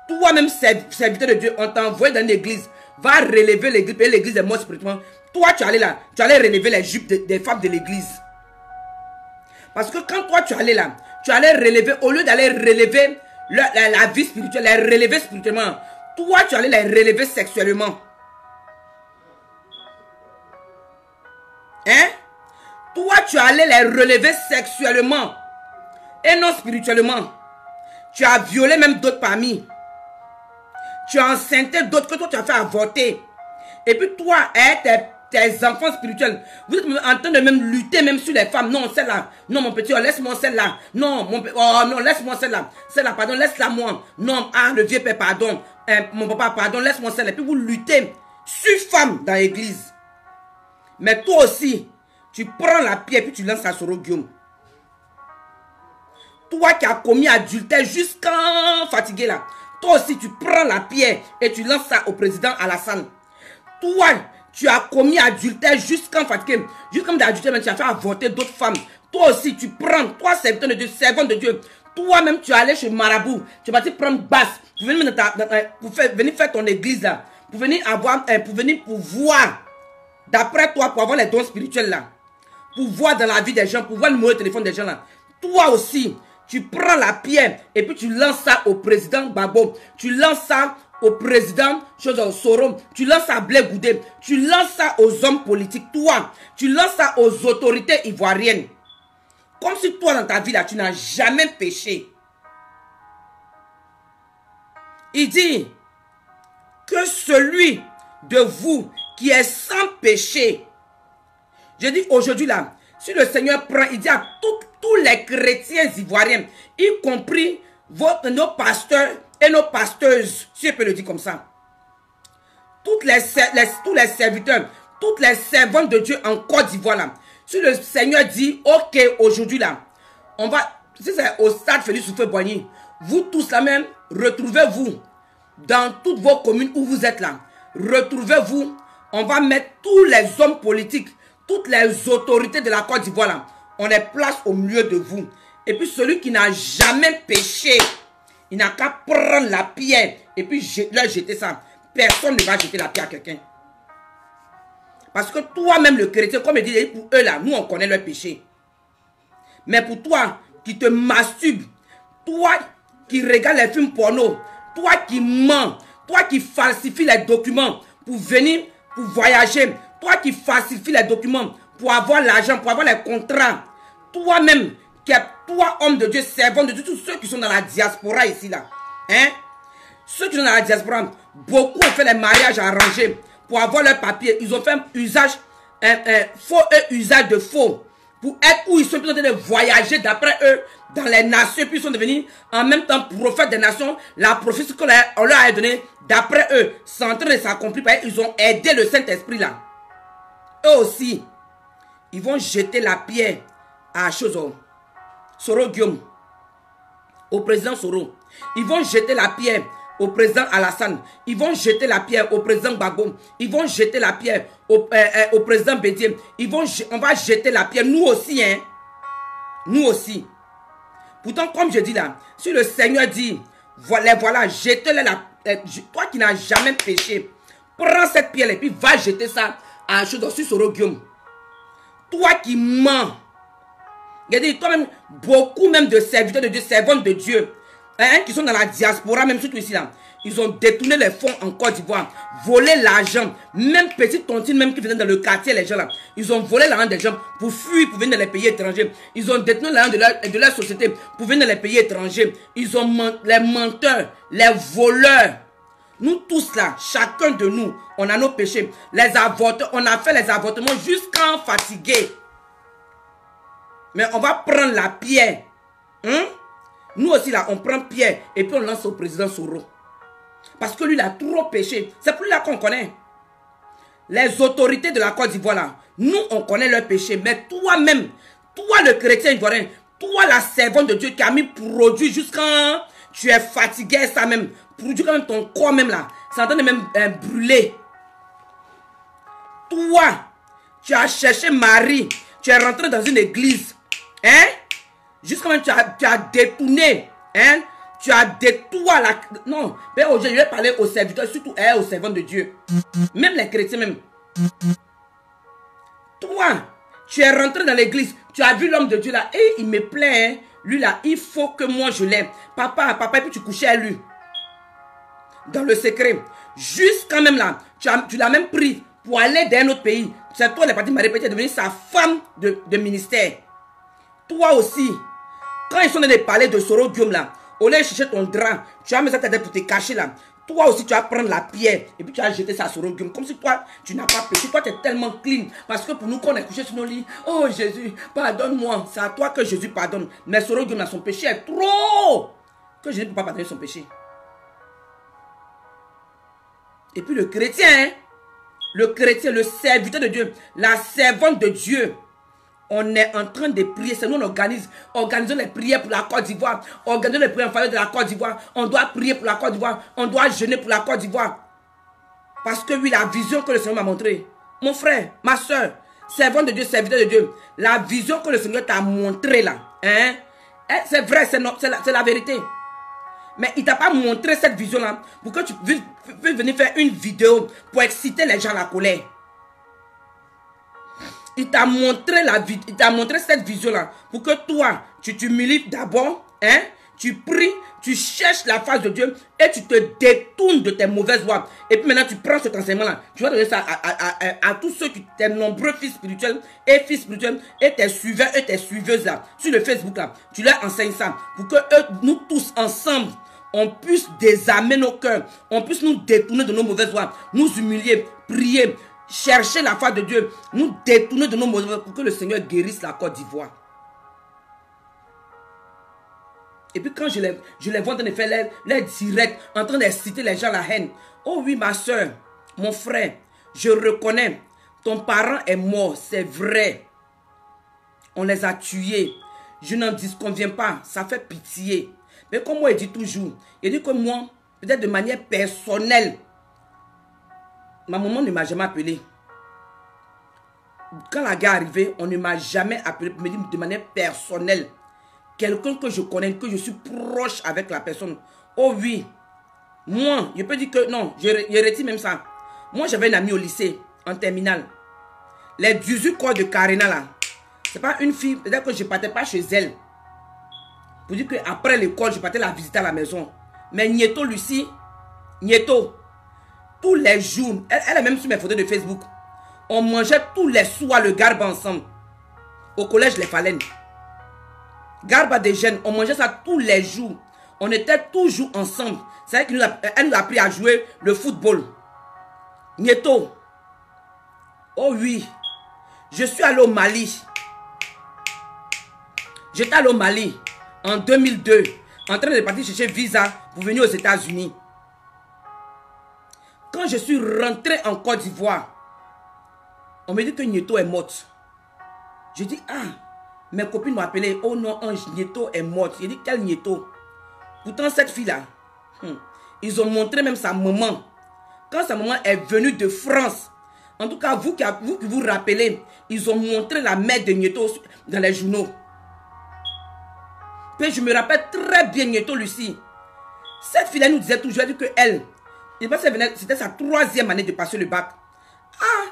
Toi-même, serviteur de Dieu, on t'a envoyé dans l'église. Va relever l'église, et l'église est morte spirituellement. Toi, tu allais là, tu allais relever les jupes des femmes de l'église. Parce que quand toi, tu allais là, tu allais relever, au lieu d'aller relever la vie spirituelle, les relever spirituellement, toi, tu allais les relever sexuellement. Hein? Toi, tu allais les relever sexuellement et non spirituellement. Tu as violé même d'autres parmi. Tu as enceinté d'autres que toi tu as fait avorter. Et puis toi, tes enfants spirituels, vous êtes en train de même lutter même sur les femmes. Non, celle-là. Non, mon petit, oh, laisse-moi celle-là. Non, oh non, laisse-moi celle-là. Celle-là, pardon, laisse-la moi. Non, ah, le vieux père, pardon. Mon papa, pardon, laisse-moi celle-là. Et puis vous luttez sur femmes dans l'église. Mais toi aussi, tu prends la pierre et puis tu lances à Soro Guillaume. Toi qui as commis adultère jusqu'en fatigué là. Toi aussi, tu prends la pierre et tu lances ça au président Alassane. Toi tu as commis adultère jusqu'en fatigué. Jusqu'en adultère, tu as fait avorter d'autres femmes. Toi aussi, tu prends, toi, serviteur de Dieu, servant de Dieu. Toi-même, tu es allé chez Marabout. Tu vas te prendre basse. Pour venir, venir faire ton église là. Pour venir avoir, pour venir pour voir. D'après toi, pour avoir les dons spirituels là. Pour voir dans la vie des gens, pour voir le numéro de téléphone des gens là. Toi aussi, tu prends la pierre et puis tu lances ça au président Gbagbo. Tu lances ça au président Soro. Tu lances ça à Blé Goudé. Tu lances ça aux hommes politiques. Toi, tu lances ça aux autorités ivoiriennes. Comme si toi, dans ta vie là, tu n'as jamais péché. Il dit que celui de vous qui est sans péché. Je dis aujourd'hui là, si le Seigneur prend, il dit à tous les chrétiens ivoiriens, y compris nos pasteurs et nos pasteuses, si je peux le dire comme ça, tous les serviteurs, toutes les servantes de Dieu en Côte d'Ivoire là, si le Seigneur dit, ok, aujourd'hui là, on va, si c'est au stade Félix Houphouët-Boigny, vous tous là même, retrouvez-vous dans toutes vos communes où vous êtes là. Retrouvez-vous, on va mettre tous les hommes politiques, toutes les autorités de la Côte d'Ivoire là, on les place au milieu de vous. Et puis celui qui n'a jamais péché, il n'a qu'à prendre la pierre et puis leur jeter ça. Personne ne va jeter la pierre à quelqu'un. Parce que toi-même le chrétien, comme il dit, pour eux là, nous on connaît leur péché. Mais pour toi qui te masturbes, toi qui regardes les films porno, toi qui mens, toi qui falsifies les documents pour venir, pour voyager, toi qui falsifies les documents pour avoir l'argent, pour avoir les contrats, toi-même, qui es toi, homme de Dieu, servant de Dieu, tous ceux qui sont dans la diaspora ici, là, hein, ceux qui sont dans la diaspora, beaucoup ont fait les mariages arrangés pour avoir leurs papiers. Ils ont fait un usage, faux et usage de faux, pour être où ils sont en train de voyager d'après eux dans les nations, puis ils sont devenus en même temps prophètes des nations. La prophétie qu'on leur a donnée, d'après eux, c'est en train de s'accomplir parce qu'ils ont aidé le Saint-Esprit là. Eux aussi, ils vont jeter la pierre à Soro Guillaume, au président Soro. Ils vont jeter la pierre au président Alassane. Ils vont jeter la pierre au président Gbagbo. Ils vont jeter la pierre au président Bédié. On va jeter la pierre, nous aussi, hein. Nous aussi. Pourtant, comme je dis là, si le Seigneur dit, voilà, jetez-les toi qui n'as jamais péché, prends cette pierre et puis va jeter ça à sur Soro Guillaume. Toi qui mens. Regardez, toi-même, beaucoup même de serviteurs de Dieu, servantes de Dieu, hein, qui sont dans la diaspora, même surtout ici là, ils ont détourné les fonds en Côte d'Ivoire, volé l'argent, même petite tontine même qui venaient dans le quartier, les gens là, ils ont volé l'argent des gens pour fuir, pour venir dans les pays étrangers. Ils ont détourné l'argent de leur société pour venir dans les pays étrangers. Ils ont les menteurs, les voleurs. Nous tous là, chacun de nous, on a nos péchés. Les avortements, on a fait les avortements jusqu'en fatigué. Mais on va prendre la pierre. Hein? Nous aussi là, on prend pierre et puis on lance au président Soro. Parce que lui, il a trop péché. C'est plus là qu'on connaît. Les autorités de la Côte d'Ivoire là, nous, on connaît leur péché. Mais toi-même, toi le chrétien ivoirien, toi la servante de Dieu qui a mis produit jusqu'à... Tu es fatigué, ça même. Produit quand même ton corps même là. Ça entend de même brûler. Toi, tu as cherché Marie. Tu es rentré dans une église. Hein? Jusqu'à même tu as détourné. Hein? Tu as détourné la... Non. Mais aujourd'hui, je vais parler aux serviteurs, surtout aux servants de Dieu. Même les chrétiens même. Toi, tu es rentré dans l'église. Tu as vu l'homme de Dieu là. Et il me plaît. Hein? Lui là, il faut que moi je l'aime. Papa, et puis tu couchais à lui. Dans le secret. Jusqu'à même là, tu l'as même pris pour aller dans un autre pays. C'est toi, les partis m'a répété, devenir sa femme de ministère. Toi aussi, quand ils sont allés parler de Soro Guillaume là, au lieu de chercher ton drap, tu as mis ça tête pour te cacher là. Toi aussi, tu vas prendre la pierre et puis tu vas jeter ça à Soro Guillaume. Comme si toi, tu n'as pas péché. Toi, tu es tellement clean. Parce que pour nous, quand on est couché sur nos lits, oh Jésus, pardonne-moi. C'est à toi que Jésus pardonne. Mais Soro Guillaume, son péché est trop. Que Jésus ne peut pas pardonner son péché. Et puis le chrétien, hein? Le chrétien, le serviteur de Dieu, la servante de Dieu, on est en train de prier. C'est nous, on organisons les prières pour la Côte d'Ivoire. Organisons les prières en faveur de la Côte d'Ivoire. On doit prier pour la Côte d'Ivoire. On doit jeûner pour la Côte d'Ivoire. Parce que oui, la vision que le Seigneur m'a montrée, Mon frère, ma soeur, servant de Dieu, serviteur de Dieu, la vision que le Seigneur t'a montrée là, hein, c'est vrai, c'est la vérité. Mais il ne t'a pas montré cette vision-là pour que tu puisses venir faire une vidéo pour exciter les gens à la colère. Il t'a montré cette vision-là pour que toi, tu t'humilies d'abord, hein, tu pries, tu cherches la face de Dieu et tu te détournes de tes mauvaises voies. Et puis maintenant, tu prends cet enseignement-là. Tu vas donner ça à tous ceux qui, tes nombreux fils spirituels et filles spirituelles et tes suiveurs et tes suiveuses là, sur le Facebook là. Tu leur enseignes ça pour que nous tous ensemble, on puisse désarmer nos cœurs, on puisse nous détourner de nos mauvaises voies, nous humilier, prier, chercher la face de Dieu, nous détourner de nos mauvaises voies pour que le Seigneur guérisse la Côte d'Ivoire. Et puis quand je les vois en train de faire les directs, en train d'inciter les gens à la haine. Oh oui, ma soeur, mon frère, je reconnais, ton parent est mort, c'est vrai. On les a tués. Je n'en disconviens pas, ça fait pitié. Mais comme moi, il dit toujours, il dit que moi, peut-être de manière personnelle, ma maman ne m'a jamais appelé. Quand la guerre est arrivée, on ne m'a jamais appelé pour me dire de manière personnelle. Quelqu'un que je connais, que je suis proche avec la personne. Oh oui, moi, je peux dire que non, je retire même ça. Moi, j'avais une amie au lycée, en terminale. Les 18 corps de Karina là, c'est pas une fille, peut-être que je ne partais pas chez elle. Pour dire qu'après l'école, je partais la visiter à la maison. Mais Nieto, Lucie, Nieto, tous les jours, elle est même sur mes photos de Facebook. On mangeait tous les soirs le garba ensemble. Au collège Les Falaines. Garba des jeunes, on mangeait ça tous les jours. On était toujours ensemble. C'est elle qui nous a appris à jouer le football. Nieto. Oh oui. Je suis allé au Mali. J'étais allé au Mali en 2002. En train de partir chercher visa pour venir aux États-Unis. Quand je suis rentré en Côte d'Ivoire, on me dit que Nieto est morte. Je dis, ah, mes copines m'ont appelé, oh non, Ange, Nieto est morte. J'ai dit, quel Nieto? Pourtant, cette fille-là, ils ont montré même sa maman. Quand sa maman est venue de France, en tout cas, vous qui vous rappelez, ils ont montré la mère de Nieto dans les journaux. Puis je me rappelle très bien Nieto Lucie. Cette fille-là nous disait toujours, elle dit que elle, c'était sa 3e année de passer le bac. Ah,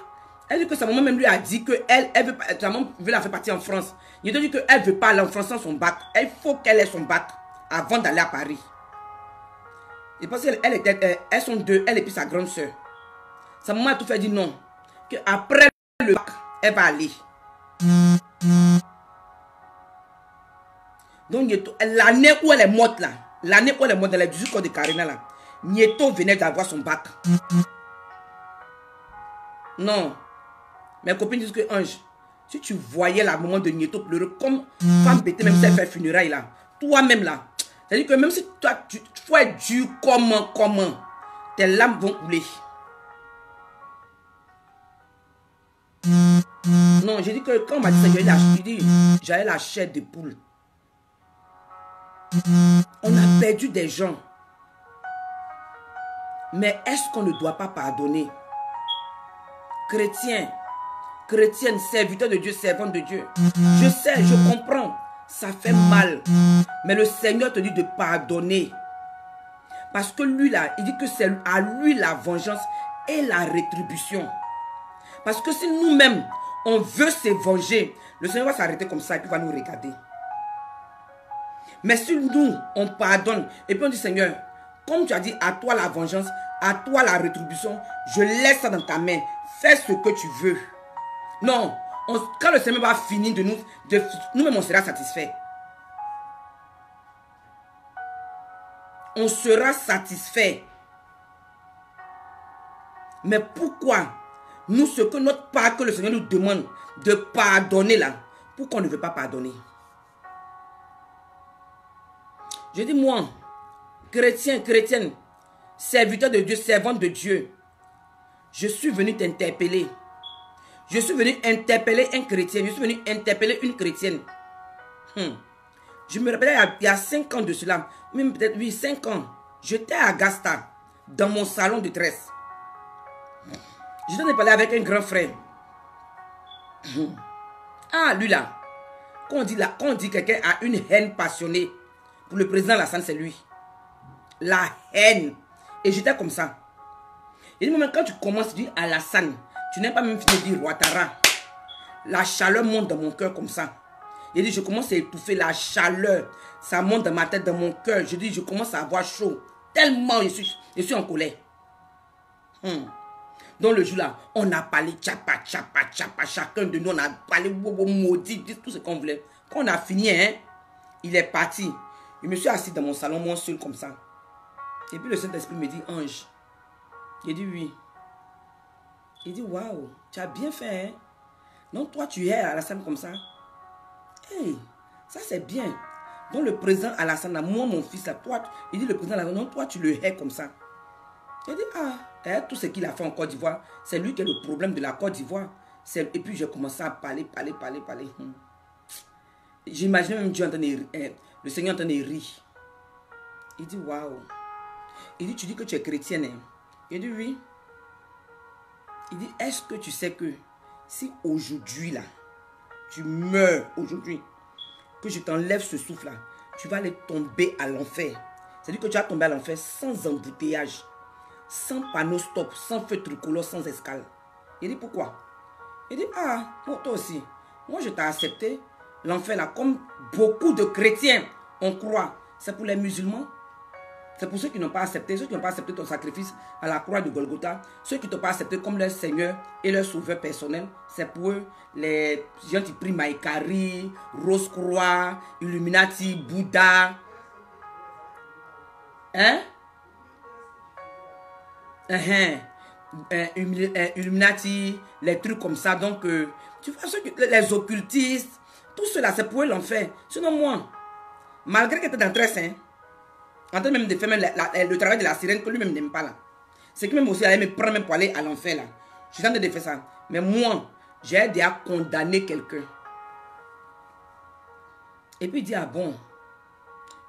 elle dit que sa maman même lui a dit que sa maman veut la faire partir en France. Nieto dit qu'elle ne veut pas aller en France sans son bac. Il faut qu'elle ait son bac avant d'aller à Paris. Et parce qu'elles sont deux, elle et puis sa grande soeur. Sa maman a tout fait dire non. Qu'après le bac, elle va aller. Donc, l'année où elle est morte là, l'année où elle est morte dans les 18 corps de Karina là, Nieto venait d'avoir son bac. Non. Mes copines disent que Ange, si tu voyais la maman de Nieto pleurer comme femme bêtée, même si elle fait funérailles là, toi-même là, c'est-à-dire que même si toi, tu faut être dur, comment, tes larmes vont couler. Non, j'ai dit que quand on m'a dit ça, j'avais la chair de poule. On a perdu des gens. Mais est-ce qu'on ne doit pas pardonner? Chrétien, chrétienne, serviteur de Dieu, servante de Dieu. Je sais, je comprends. Ça fait mal. Mais le Seigneur te dit de pardonner. Parce que lui là, il dit que c'est à lui la vengeance et la rétribution. Parce que si nous-mêmes, on veut se venger, le Seigneur va s'arrêter comme ça et puis va nous regarder. Mais si nous, on pardonne et puis on dit Seigneur, comme tu as dit, à toi la vengeance, à toi la rétribution, je laisse ça dans ta main. Fais ce que tu veux. Non, quand le Seigneur va finir de nous-mêmes on sera satisfait. On sera satisfait. Mais pourquoi nous, ce que notre part que le Seigneur nous demande de pardonner là, pourquoi on ne veut pas pardonner? Je dis moi, chrétien, chrétienne, serviteur de Dieu, servante de Dieu, je suis venu t'interpeller. Je suis venu interpeller un chrétien. Je suis venu interpeller une chrétienne. Je me rappelle, il y a 5 ans de cela, même peut-être, oui, 5 ans, j'étais à Gasta, dans mon salon de tresse. Je t'en ai parlé avec un grand frère. Ah, lui là. Quand on dit quelqu'un a une haine passionnée pour le président Alassane, c'est lui. La haine. Et j'étais comme ça. Et même quand tu commences, tu dis Alassane, tu n'es pas même fini de dire Ouattara. La chaleur monte dans mon cœur comme ça. Il dit, je commence à étouffer la chaleur. Ça monte dans ma tête, dans mon cœur. Je dis, je commence à avoir chaud. Tellement je suis en colère. Dans le jour là, on a parlé tchapa, chacun de nous, on a parlé maudit, tout ce qu'on voulait. Quand on a fini, hein, il est parti. Je me suis assis dans mon salon, moi seul comme ça. Et puis le Saint-Esprit me dit, Ange. J'ai dit oui. Il dit, waouh, tu as bien fait, hein. Non, toi tu es à Alassane comme ça. Hey, ça c'est bien. Donc le président Alassane, moi mon fils, là, toi, il dit le président Alassane, non, toi tu le hais comme ça. J'ai dit, ah, tout ce qu'il a fait en Côte d'Ivoire, c'est lui qui est le problème de la Côte d'Ivoire. Et puis j'ai commencé à parler. J'imaginais même Dieu en train de, le Seigneur en train de rire. Il dit, waouh. Il dit, tu dis que tu es chrétienne, hein? Il dit, oui. Il dit, est-ce que tu sais que si aujourd'hui, là, tu meurs aujourd'hui, que je t'enlève ce souffle-là, tu vas aller tomber à l'enfer. C'est-à-dire que tu vas tomber à l'enfer sans embouteillage, sans panneau stop, sans feu tricolore, sans escale. Il dit, pourquoi? Il dit, ah, bon, toi aussi, moi je t'ai accepté. L'enfer là, comme beaucoup de chrétiens, on croit, c'est pour les musulmans. C'est pour ceux qui n'ont pas accepté, ton sacrifice à la croix de Golgotha, ceux qui ne t'ont pas accepté comme leur Seigneur et leur Sauveur personnel, c'est pour eux, les gens qui prient Maïkari, Rose-Croix, Illuminati, Bouddha. Hein? Illuminati, les trucs comme ça. Donc, tu vois, les occultistes, tout cela, c'est pour eux l'enfer. Sinon, moi, malgré que tu es dans très saint, en train même de faire même le travail de la sirène que lui-même n'aime pas là. C'est que même aussi, elle me prend même pour aller à l'enfer là. Je suis en train de faire ça. Mais moi, j'ai déjà condamné quelqu'un. Et puis il dit, ah bon.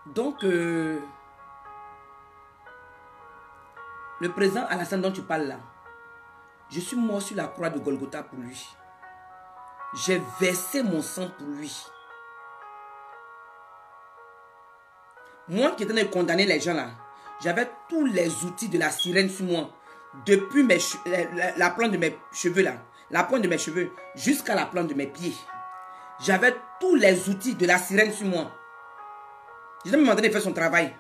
Donc, le président Alassane dont tu parles là, je suis mort sur la croix de Golgotha pour lui. J'ai versé mon sang pour lui. Moi qui étais en train de condamner les gens là, j'avais tous les outils de la sirène sur moi. Depuis la plante de mes cheveux là, la pointe de mes cheveux jusqu'à la plante de mes pieds. J'avais tous les outils de la sirène sur moi. Je même en train de faire son travail.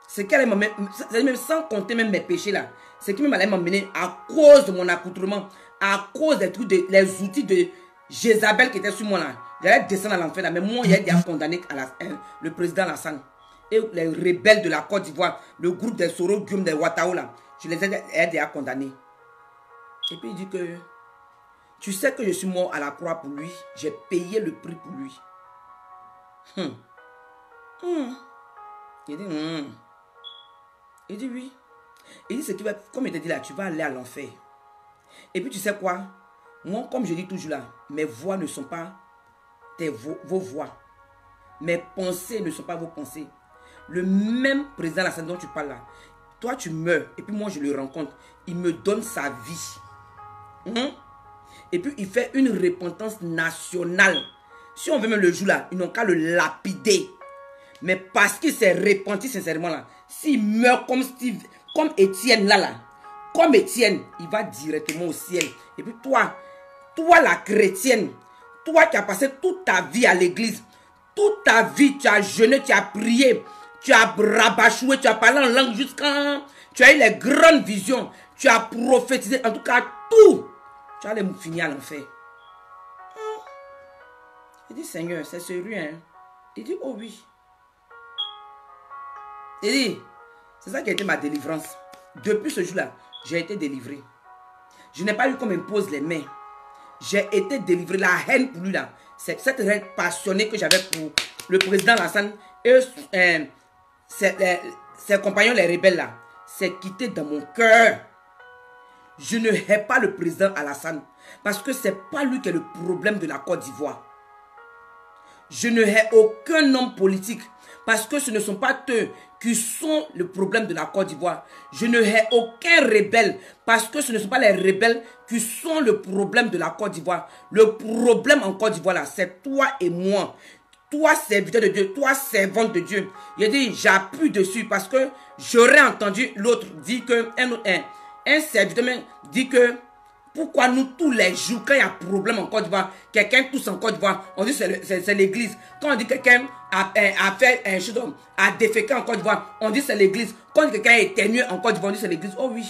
C'est qu'elle m'a même sans compter même mes péchés là. C'est qui allait m'emmener à cause de mon accoutrement, à cause des trucs, les outils de Jézabel qui étaient sur moi là. J'allais descendre à l'enfer là. Mais moi, il y a déjà condamné le président Alassane. Et les rebelles de la Côte d'Ivoire, le groupe des Soro Guillaume, des Ouattao là, je les ai déjà condamnés. Et puis il dit que tu sais que je suis mort à la croix pour lui. J'ai payé le prix pour lui. Il dit Il dit oui. Il dit ce qui va, comme il te dit là, tu vas aller à l'enfer. Et puis tu sais quoi? Moi, comme je dis toujours là, mes voix ne sont pas vos voix. Mes pensées ne sont pas vos pensées. Le même président Alassane dont tu parles là, toi tu meurs et puis moi je le rencontre. Il me donne sa vie. Et puis il fait une repentance nationale. Si on veut même le jour là, ils n'ont qu'à le lapider. Mais parce qu'il s'est repenti sincèrement là, s'il meurt comme Étienne là, comme Étienne, il va directement au ciel. Et puis toi la chrétienne, toi qui as passé toute ta vie à l'église, toute ta vie tu as jeûné, tu as prié, tu as rabachoué, tu as parlé en langue jusqu'à... Tu as eu les grandes visions, tu as prophétisé, en tout cas tout. Tu allais finir à l'enfer. Il dit, Seigneur, c'est sérieux, hein? Il dit, oh oui. Il dit, c'est ça qui a été ma délivrance. Depuis ce jour-là, j'ai été délivré. Je n'ai pas eu qu'on m'impose les mains. J'ai été délivré. La haine pour lui là, c'est cette haine passionnée que j'avais pour le président Alassane et ses compagnons les rebelles là, c'est quitté dans mon cœur. Je ne hais pas le président Alassane parce que c'est pas lui qui est le problème de la Côte d'Ivoire. Je ne hais aucun homme politique parce que ce ne sont pas eux qui sont le problème de la Côte d'Ivoire. Je ne hais aucun rebelle parce que ce ne sont pas les rebelles qui sont le problème de la Côte d'Ivoire. Le problème en Côte d'Ivoire, là, c'est toi et moi. Toi, serviteur de Dieu, toi, servante de Dieu. Il dit, j'appuie dessus parce que j'aurais entendu l'autre dire que, un serviteur dit que, pourquoi nous, tous les jours, quand il y a problème en Côte d'Ivoire, quelqu'un tousse en Côte d'Ivoire, on dit que c'est l'église. Quand on dit que quelqu'un a déféqué en Côte d'Ivoire, on dit que c'est l'église. Quand on dit que quelqu'un est éternué en Côte d'Ivoire, on dit que c'est l'église. Oh oui.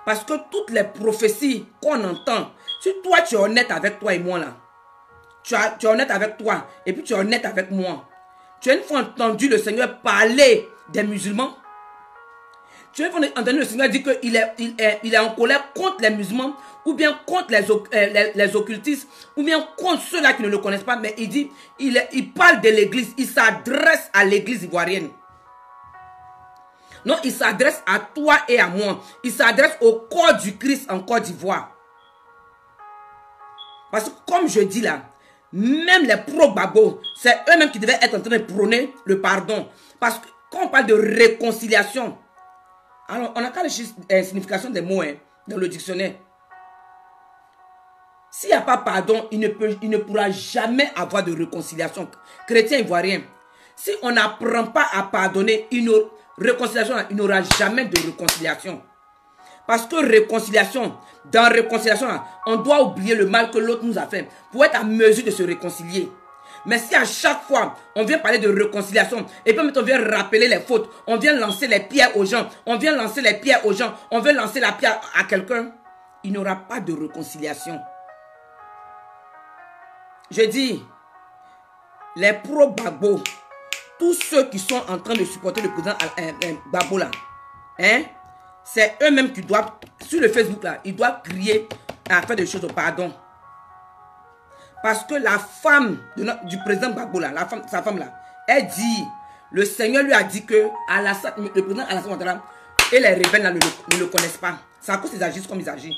Parce que toutes les prophéties qu'on entend, si toi tu es honnête avec toi et moi là, tu es honnête avec toi et puis tu es honnête avec moi. Tu as une fois entendu le Seigneur parler des musulmans. Tu as entendu le Seigneur dire qu'il est en colère contre les musulmans ou bien contre les occultistes ou bien contre ceux-là qui ne le connaissent pas. Mais il dit, il parle de l'église, il s'adresse à l'église ivoirienne. Non, il s'adresse à toi et à moi. Il s'adresse au corps du Christ en Côte d'Ivoire. Parce que comme je dis là, même les pro-Gbagbo, c'est eux-mêmes qui devaient être en train de prôner le pardon. Parce que quand on parle de réconciliation, alors on n'a qu'à la signification des mots dans le dictionnaire. S'il n'y a pas pardon, il ne pourra jamais avoir de réconciliation. Chrétien ivoirien, si on n'apprend pas à pardonner, réconciliation, il n'y aura jamais de réconciliation. Parce que dans réconciliation, on doit oublier le mal que l'autre nous a fait pour être à mesure de se réconcilier. Mais si à chaque fois, on vient parler de réconciliation, et puis on vient rappeler les fautes, on vient lancer les pierres aux gens, on veut lancer la pierre à quelqu'un, il n'y aura pas de réconciliation. Je dis, les pro-Gbagbo, tous ceux qui sont en train de supporter le président Gbagbo là, c'est eux-mêmes qui doivent, sur le Facebook là, ils doivent crier à faire des choses au pardon. Parce que la femme du président Gbagbo là, sa femme là, elle dit, le Seigneur lui a dit que le président Alassane Ouattara et les rebelles là, ne le connaissent pas. C'est à cause qu'ils agissent comme ils agissent.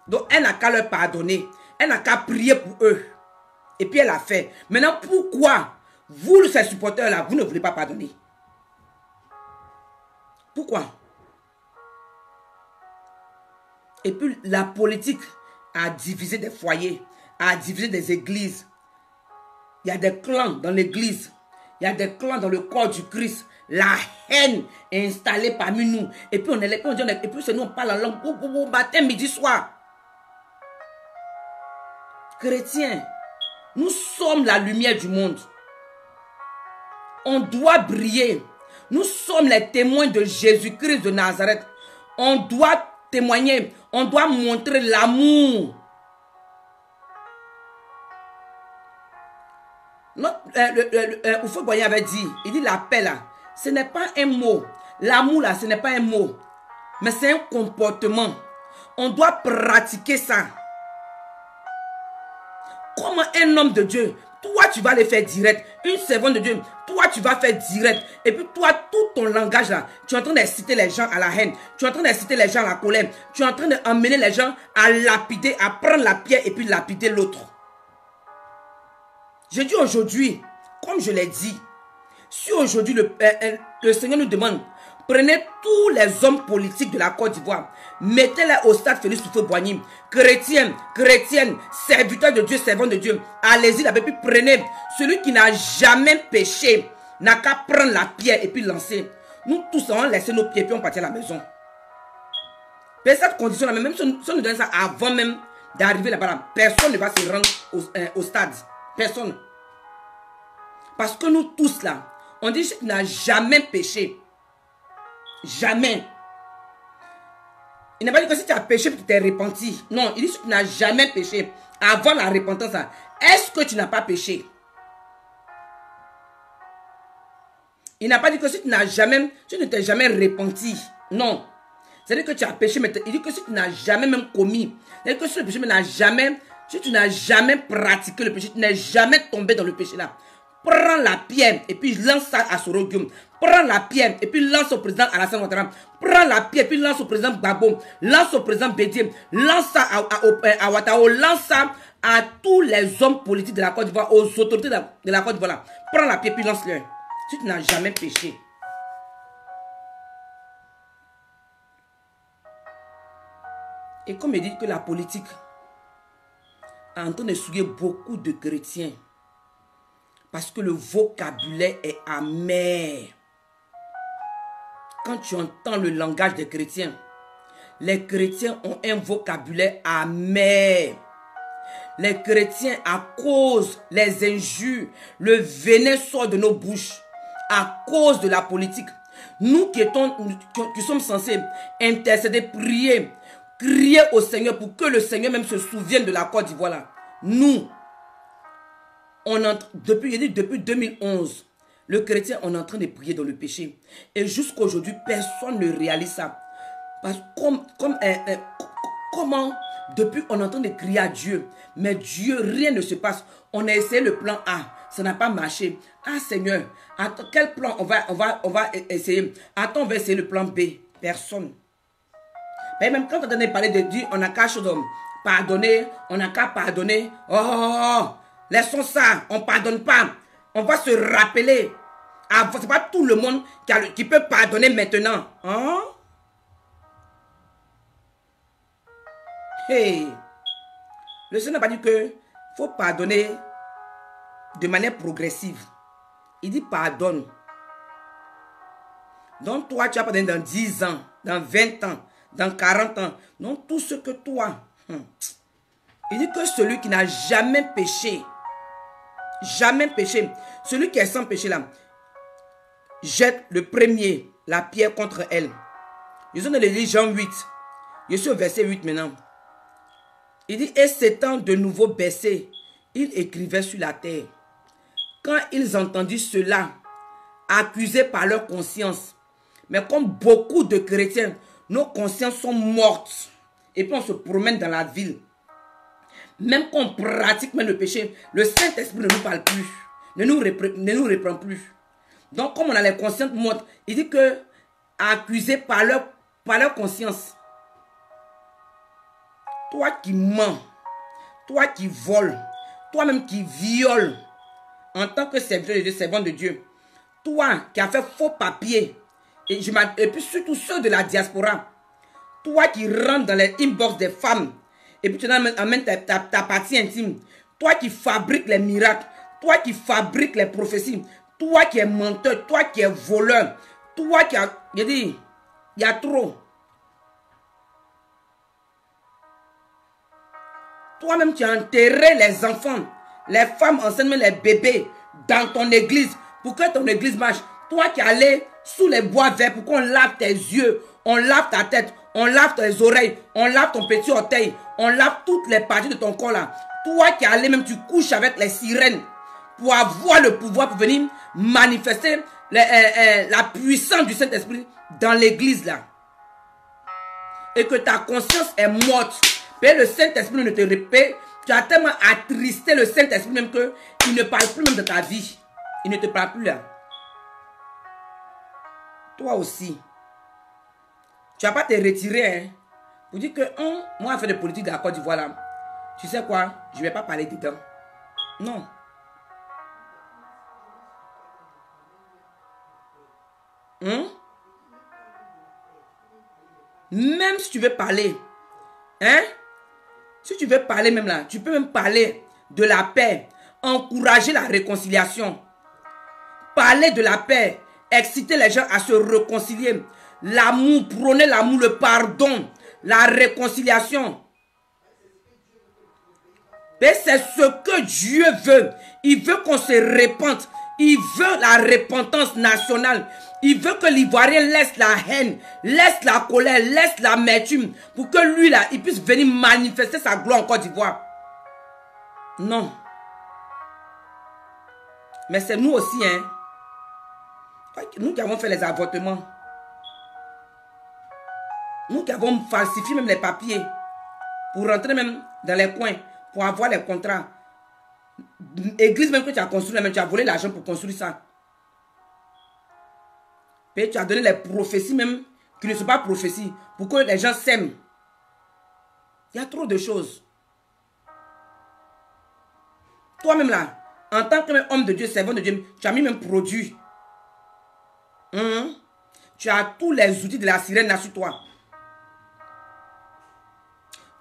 Donc elle n'a qu'à leur pardonner. Elle n'a qu'à prier pour eux. Et puis elle a fait. Maintenant, pourquoi vous, ces supporters là, vous ne voulez pas pardonner? Pourquoi? Et puis la politique a divisé des foyers, a divisé des églises. Il y a des clans dans l'église. Il y a des clans dans le corps du Christ. La haine est installée parmi nous. Et puis et puis c'est nous on parle en langue matin, midi, soir. Chrétiens, nous sommes la lumière du monde. On doit briller. Nous sommes les témoins de Jésus-Christ de Nazareth. On doit témoigner. On doit montrer l'amour. Oufo Boigny avait dit, il dit la paix là, ce n'est pas un mot. L'amour là, ce n'est pas un mot. Mais c'est un comportement. On doit pratiquer ça. Comment un homme de Dieu, toi tu vas le faire direct. Une servante de Dieu, toi tu vas faire direct. Et puis toi, tout ton langage là, tu es en train d'inciter les gens à la haine. Tu es en train d'inciter les gens à la colère. Tu es en train d'emmener les gens à lapider, à prendre la pierre et puis lapider l'autre. Je dis aujourd'hui, comme je l'ai dit, si aujourd'hui le Seigneur nous demande, prenez tous les hommes politiques de la Côte d'Ivoire, mettez-les au stade Félix Houphouët-Boigny, chrétiens, chrétiennes, serviteurs de Dieu, servants de Dieu, allez-y là-bas, puis prenez celui qui n'a jamais péché, n'a qu'à prendre la pierre et puis lancer. Nous tous, on va laisser nos pieds et puis on partit à la maison. Mais cette condition-là, même si on nous donne ça avant même d'arriver là-bas, personne ne va se rendre au stade. Personne. Parce que nous tous là, on dit que tu n'as jamais péché. Jamais. Il n'a pas dit que si tu as péché, tu t'es repenti. Non, il dit que tu n'as jamais péché. Avant la repentance, est-ce que tu n'as pas péché? Il n'a pas dit que si tu ne t'es jamais repenti. Non. C'est-à-dire que tu as péché, mais il dit que si tu n'as jamais même commis. C'est-à-dire que si le péché n'a jamais... Si tu n'as jamais pratiqué le péché, tu n'es jamais tombé dans le péché là. Prends la pierre et puis lance ça à Sorogium. Prends la pierre et puis lance au président Alassane Ouattara. Prends la pierre et puis lance au président Gbagbo. Lance au président Bédié. Lance ça à Ouattara. Lance ça à tous les hommes politiques de la Côte d'Ivoire, aux autorités de la Côte d'Ivoire. Prends la pierre et puis lance-le. Si tu n'as jamais péché. Et comme il dit que la politique est en train de souiller beaucoup de chrétiens, parce que le vocabulaire est amer. Quand tu entends le langage des chrétiens, les chrétiens ont un vocabulaire amer. Les chrétiens, à cause des injures, le venin sort de nos bouches à cause de la politique. Nous qui sommes censés intercéder, prier, crier au Seigneur pour que le Seigneur même se souvienne de la Côte d'Ivoire là. Nous, depuis 2011, le chrétien, on est en train de prier dans le péché. Et jusqu'à aujourd'hui, personne ne réalise ça. Parce que comment, depuis on est en train de crier à Dieu, mais Dieu, rien ne se passe. On a essayé le plan A, ça n'a pas marché. Ah Seigneur, attends, quel plan on va essayer? Attends, on va essayer le plan B. Personne. Mais même quand on a parlé de Dieu, on n'a qu'à pardonner, on n'a qu'à pardonner. Oh, laissons ça, on ne pardonne pas. On va se rappeler. Ce n'est pas tout le monde qui peut pardonner maintenant. Hein? Hey, le Seigneur n'a pas dit qu'il faut pardonner de manière progressive. Il dit pardonne. Donc toi, tu vas pardonner dans 10 ans, dans 20 ans, dans 40 ans. Donc tout ce que toi... Il dit que celui qui n'a jamais péché, celui qui est sans péché là, jette le premier la pierre contre elle. Je suis dans le livre Jean 8. Je suis au verset 8 maintenant. Il dit, et s'étant de nouveau baissé, il écrivait sur la terre. Quand ils entendirent cela, accusés par leur conscience, mais comme beaucoup de chrétiens, nos consciences sont mortes. Et puis on se promène dans la ville. Même qu'on pratique même le péché, le Saint-Esprit ne nous parle plus, ne nous reprend plus. Donc comme on a les consciences mortes, il dit que accusés par leur conscience. Toi qui mens, toi qui voles, toi-même qui violes, en tant que serviteur de Dieu, servant de Dieu, toi qui as fait faux papier, et puis surtout ceux de la diaspora, toi qui rentres dans les inbox des femmes, et puis tu amènes ta partie intime, toi qui fabriques les miracles, toi qui fabriques les prophéties, toi qui es menteur, toi qui es voleur, toi qui as... Il dit, il y a trop. Toi-même, tu as enterré les enfants, les femmes enceintes, les bébés dans ton église pour que ton église marche. Toi qui allais sous les bois verts pour qu'on lave tes yeux, on lave ta tête, on lave tes oreilles, on lave ton petit orteil, on lave toutes les parties de ton corps là. Toi qui allais même, tu couches avec les sirènes pour avoir le pouvoir pour venir manifester la puissance du Saint-Esprit dans l'église là. Et que ta conscience est morte. Mais le Saint-Esprit ne te répète. Tu as tellement attristé le Saint-Esprit même qu'il ne parle plus même de ta vie. Il ne te parle plus là. Toi aussi. Tu ne vas pas te retirer. Hein, pour dire que moi, à faire de politique de la Côte d'Ivoire là. Tu sais quoi? Je ne vais pas parler dedans. Non. Même si tu veux parler. Hein? Si tu veux parler même là, tu peux même parler de la paix, encourager la réconciliation, parler de la paix, exciter les gens à se réconcilier, l'amour, prôner l'amour, le pardon, la réconciliation. Mais c'est ce que Dieu veut. Il veut qu'on se répande. Il veut la repentance nationale. Il veut que l'Ivoirien laisse la haine, laisse la colère, laisse l'amertume pour que lui là, il puisse venir manifester sa gloire en Côte d'Ivoire. Non. Mais c'est nous aussi, hein. Nous qui avons fait les avortements. Nous qui avons falsifié même les papiers pour rentrer même dans les coins, pour avoir les contrats. Église même que tu as construit, même tu as volé l'argent pour construire ça. Et tu as donné les prophéties même qui ne sont pas prophéties pour que les gens s'aiment. Il y a trop de choses. Toi-même là, en tant qu'homme de Dieu, servant de Dieu, tu as mis même produit. Tu as tous les outils de la sirène là sur toi.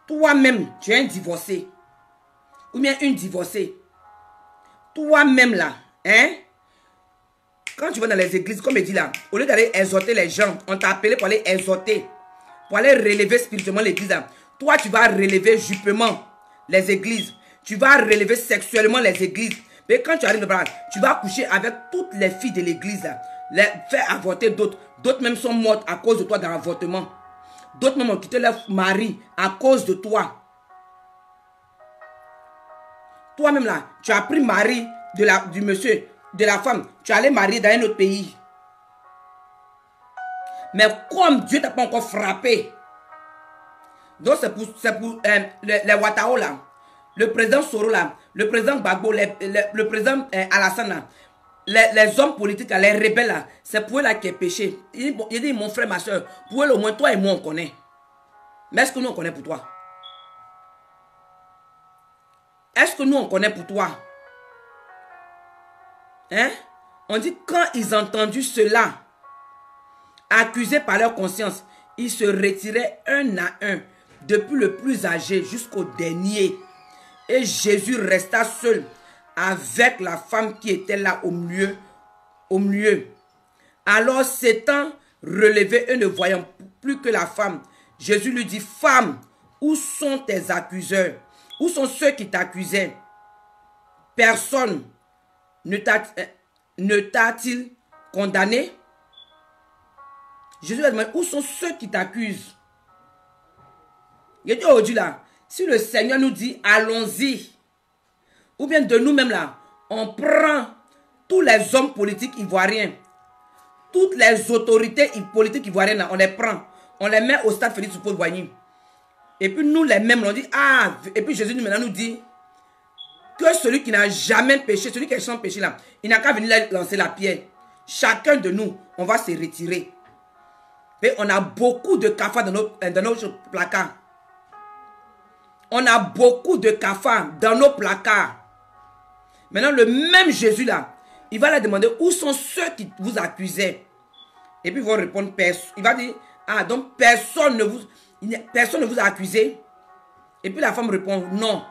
Toi-même, tu es un divorcé. Ou bien une divorcée. Toi-même là, hein? Quand tu vas dans les églises, comme il dit là, au lieu d'aller exhorter les gens, on t'a appelé pour aller exhorter, pour aller relever spirituellement l'église. Toi, tu vas relever jupement les églises. Tu vas relever sexuellement les églises. Mais quand tu arrives là-bas, tu vas coucher avec toutes les filles de l'église, les faire avorter d'autres. D'autres même sont mortes à cause de toi dans l'avortement. D'autres même ont quitté leur mari à cause de toi. Toi-même là, tu as pris mari du monsieur, de la femme. Tu allais marier dans un autre pays. Mais comme Dieu t'a pas encore frappé. Donc c'est pour les Ouattao là. Le président Soro là. Le président Gbagbo. Le président Alassane là. Les hommes politiques, les rebelles là. C'est pour eux là qui est péché. Il dit mon frère, ma soeur. Pour eux au moins toi et moi on connaît. Mais est-ce que nous on connaît pour toi? Est-ce que nous on connaît pour toi? Hein? On dit quand ils ont entendu cela, accusés par leur conscience, ils se retiraient un à un, depuis le plus âgé jusqu'au dernier. Et Jésus resta seul avec la femme qui était là au milieu. Alors s'étant relevé et ne voyant plus que la femme, Jésus lui dit, femme, où sont tes accuseurs? Où sont ceux qui t'accusaient? Personne ne t'a-t-il condamné? Jésus a demandé, où sont ceux qui t'accusent? Il dit aujourd'hui là, si le Seigneur nous dit, allons-y, ou bien de nous-mêmes là, on prend tous les hommes politiques ivoiriens, toutes les autorités politiques ivoiriennes là, on les prend, on les met au stade Félix Houphouët-Boigny. Et puis nous les mêmes, on dit, ah, et puis Jésus maintenant nous dit, que celui qui n'a jamais péché, celui qui est sans péché là, il n'a qu'à venir lancer la pierre. Chacun de nous, on va se retirer. Et on a beaucoup de cafards dans nos placards. On a beaucoup de cafards dans nos placards. Maintenant, le même Jésus là, il va leur demander où sont ceux qui vous accusaient. Et puis ils vont répondre, il va dire, ah donc personne ne vous a accusé. Et puis la femme répond, non.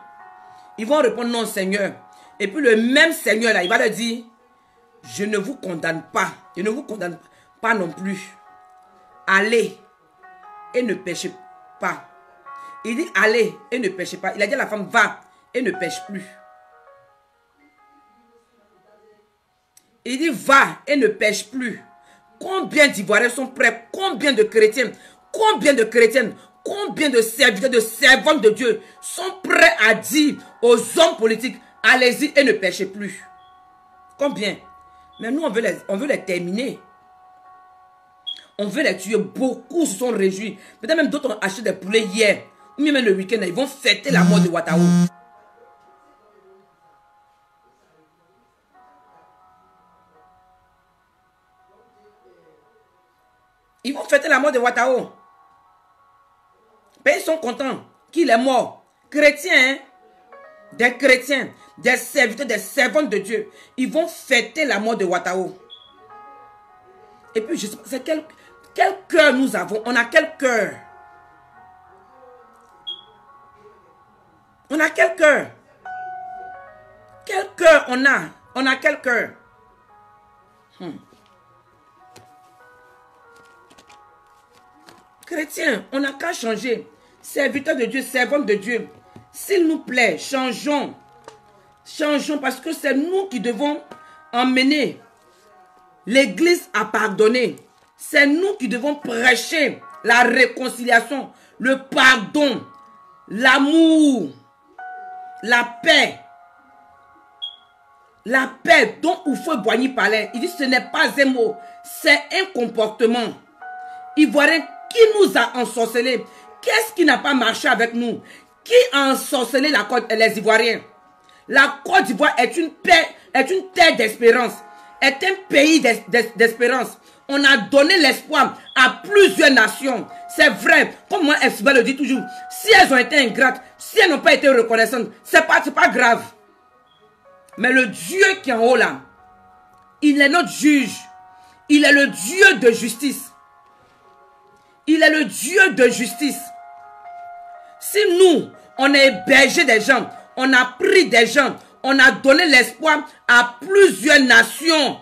Ils vont répondre, non Seigneur. Et puis le même Seigneur là, il va leur dire, je ne vous condamne pas. Je ne vous condamne pas non plus. Allez et ne péchez pas. Il dit allez et ne péchez pas. Il a dit à la femme, va et ne pêche plus. Il dit va et ne pêche plus. Combien d'Ivoiriens sont prêts? Combien de chrétiens? Combien de chrétiennes? Combien de serviteurs, de servantes de Dieu sont prêts à dire aux hommes politiques, allez-y et ne pêchez plus? Combien? Mais nous, on veut les terminer. On veut les tuer. Beaucoup se sont réjouis. Peut-être même d'autres ont acheté des poulets hier. Ou même le week-end, ils vont fêter la mort de Ouattao. Ils vont fêter la mort de Ouattao. Mais ils sont contents qu'il est mort. Chrétiens, hein? Des chrétiens, des serviteurs, des servantes de Dieu. Ils vont fêter la mort de Ouattao. Et puis, je sais pas, c'est quel cœur nous avons? On a quel cœur? On a quel cœur? Quel cœur on a? On a quel cœur? Chrétiens, on n'a qu'à changer. Serviteurs de Dieu, servantes de Dieu. S'il nous plaît, changeons. Changeons parce que c'est nous qui devons emmener l'Église à pardonner. C'est nous qui devons prêcher la réconciliation, le pardon, l'amour, la paix. La paix dont Houphouët-Boigny parlait. Il dit ce n'est pas un mot, c'est un comportement. Ivoirien, qui nous a ensorcelés? Qu'est-ce qui n'a pas marché avec nous? Qui a ensorcelé les Ivoiriens? La Côte d'Ivoire est une paix, est une terre d'espérance, est un pays d'espérance. On a donné l'espoir à plusieurs nations. C'est vrai, comme moi, FBA le dit toujours, si elles ont été ingrates, si elles n'ont pas été reconnaissantes, c'est pas grave. Mais le Dieu qui est en haut là, il est notre juge. Il est le Dieu de justice. Il est le Dieu de justice. Si nous, on a hébergé des gens, on a pris des gens, on a donné l'espoir à plusieurs nations.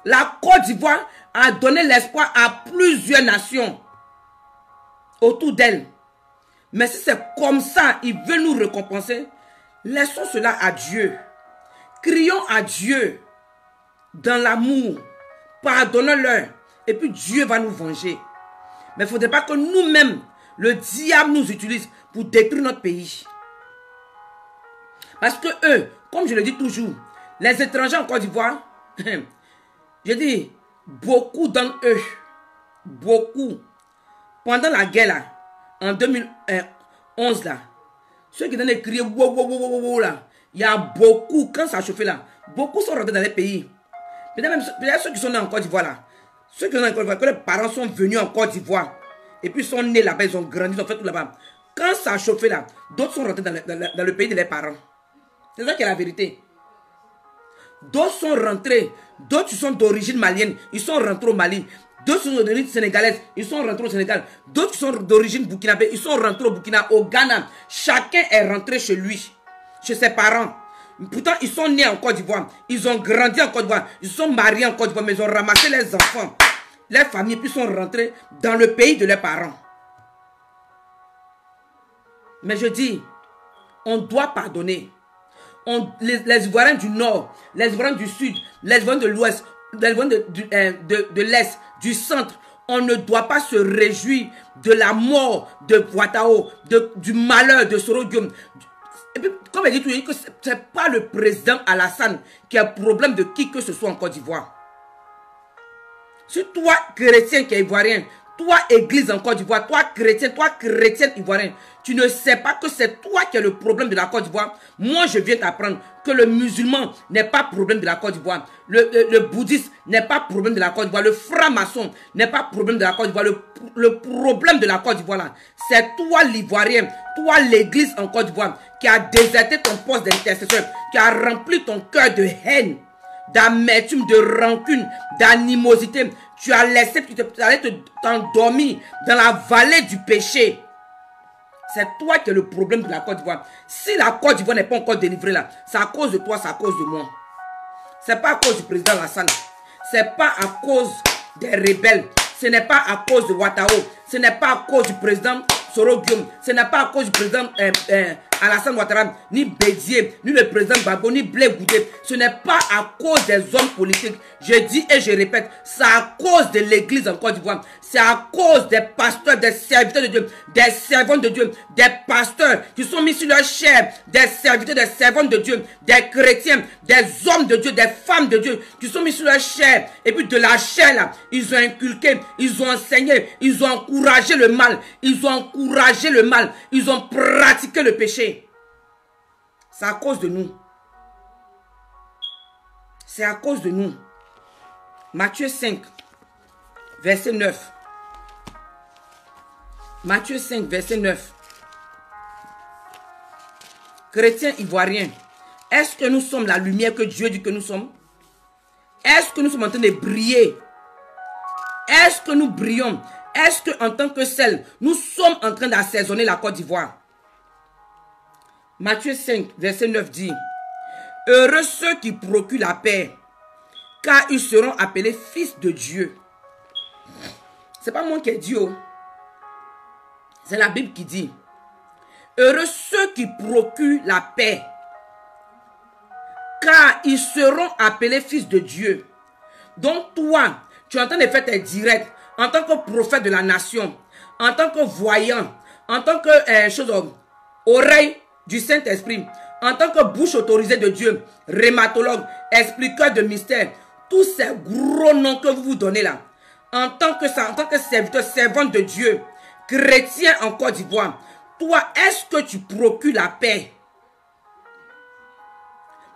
La Côte d'Ivoire a donné l'espoir à plusieurs nations autour d'elle. Mais si c'est comme ça, il veut nous récompenser, laissons cela à Dieu. Crions à Dieu dans l'amour. Pardonnons-leur. Et puis Dieu va nous venger. Mais il ne faudrait pas que nous-mêmes, le diable nous utilise pour détruire notre pays. Parce que eux, comme je le dis toujours, les étrangers en Côte d'Ivoire, je dis, beaucoup d'entre eux, beaucoup, pendant la guerre là, en 2011 là, ceux qui donnaient crier wow, là, il y a beaucoup, quand ça a chauffé là, beaucoup sont rentrés dans les pays. Peut-être ceux qui sont nés en Côte d'Ivoire là, ceux qui sont nés en Côte d'Ivoire, que les parents sont venus en Côte d'Ivoire, et puis ils sont nés là-bas, ils ont grandi, ils ont fait tout là-bas. Quand ça a chauffé là, d'autres sont rentrés dans le pays de leurs parents. C'est ça qui est la vérité. D'autres sont rentrés, d'autres sont d'origine malienne, ils sont rentrés au Mali. D'autres sont d'origine sénégalaise, ils sont rentrés au Sénégal. D'autres sont d'origine burkinabé, ils sont rentrés au Burkina, au Ghana. Chacun est rentré chez lui, chez ses parents. Pourtant, ils sont nés en Côte d'Ivoire, ils ont grandi en Côte d'Ivoire, ils sont mariés en Côte d'Ivoire, mais ils ont ramassé les enfants, les familles, puis sont rentrés dans le pays de leurs parents. Mais je dis, on doit pardonner. Les Ivoiriens du Nord, les Ivoiriens du Sud, les Ivoiriens de l'Ouest, les Ivoiriens de l'Est, du Centre, on ne doit pas se réjouir de la mort de Ouattao, du malheur de Soro Guillaume. Et puis, comme elle dit toujours, que ce n'est pas le président Alassane qui a problème de qui que ce soit en Côte d'Ivoire. Si toi, chrétien qui est ivoirien, toi, église en Côte d'Ivoire, toi, chrétienne ivoirien, tu ne sais pas que c'est toi qui as le problème de la Côte d'Ivoire. Moi, je viens t'apprendre que le musulman n'est pas problème de la Côte d'Ivoire. Le bouddhiste n'est pas problème de la Côte d'Ivoire. Le franc-maçon n'est pas problème de la Côte d'Ivoire. Le problème de la Côte d'Ivoire, là, c'est toi, l'ivoirien, toi, l'église en Côte d'Ivoire, qui a déserté ton poste d'intercesseur, qui a rempli ton cœur de haine, d'amertume, de rancune, d'animosité. Tu as laissé, tu allais t'endormir dans la vallée du péché. C'est toi qui es le problème de la Côte d'Ivoire. Si la Côte d'Ivoire n'est pas encore délivrée là, c'est à cause de toi, c'est à cause de moi. C'est pas à cause du président Alassane. C'est pas à cause des rebelles. Ce n'est pas à cause de Ouattao. Ce n'est pas à cause du président Soro Guillaume. Ce n'est pas à cause du président Alassane Ouattara, ni Bédier, ni le président Gbagbo, ni Blé Goudé. Ce n'est pas à cause des hommes politiques. Je dis et je répète, c'est à cause de l'église en Côte d'Ivoire. C'est à cause des pasteurs, des serviteurs de Dieu, des servantes de Dieu, des pasteurs qui sont mis sur leur chair, des serviteurs, des servantes de Dieu, des chrétiens, des hommes de Dieu, des femmes de Dieu qui sont mis sur leur chair. Et puis de la chair là, ils ont inculqué, ils ont enseigné, ils ont encouragé le mal, ils ont encouragé le mal, ils ont pratiqué le péché. C'est à cause de nous. C'est à cause de nous. Matthieu 5, verset 9. Matthieu 5, verset 9. Chrétiens ivoiriens, est-ce que nous sommes la lumière que Dieu dit que nous sommes? Est-ce que nous sommes en train de briller? Est-ce que nous brillons? Est-ce qu'en tant que sel, nous sommes en train d'assaisonner la Côte d'Ivoire? Matthieu 5, verset 9 dit: heureux ceux qui procurent la paix, car ils seront appelés fils de Dieu. C'est pas moi qui ai dit, oh. C'est la Bible qui dit: heureux ceux qui procurent la paix, car ils seront appelés fils de Dieu. Donc toi, tu es en train de faire tes directs en tant que prophète de la nation, en tant que voyant, en tant que oreille du Saint-Esprit, en tant que bouche autorisée de Dieu, rhumatologue, expliqueur de mystère, tous ces gros noms que vous vous donnez là, en tant que serviteur, servante de Dieu, chrétien en Côte d'Ivoire, toi, est-ce que tu procures la paix?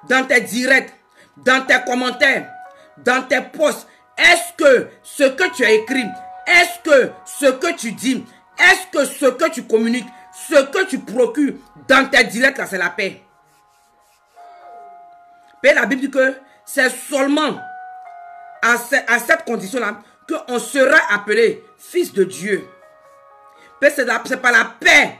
Dans tes directs, dans tes commentaires, dans tes posts, est-ce que ce que tu as écrit, est-ce que ce que tu dis, est-ce que ce que tu communiques, ce que tu procures dans tes directs, là, c'est la paix? Mais la Bible dit que c'est seulement à cette condition-là qu'on sera appelé fils de Dieu. C'est pas la paix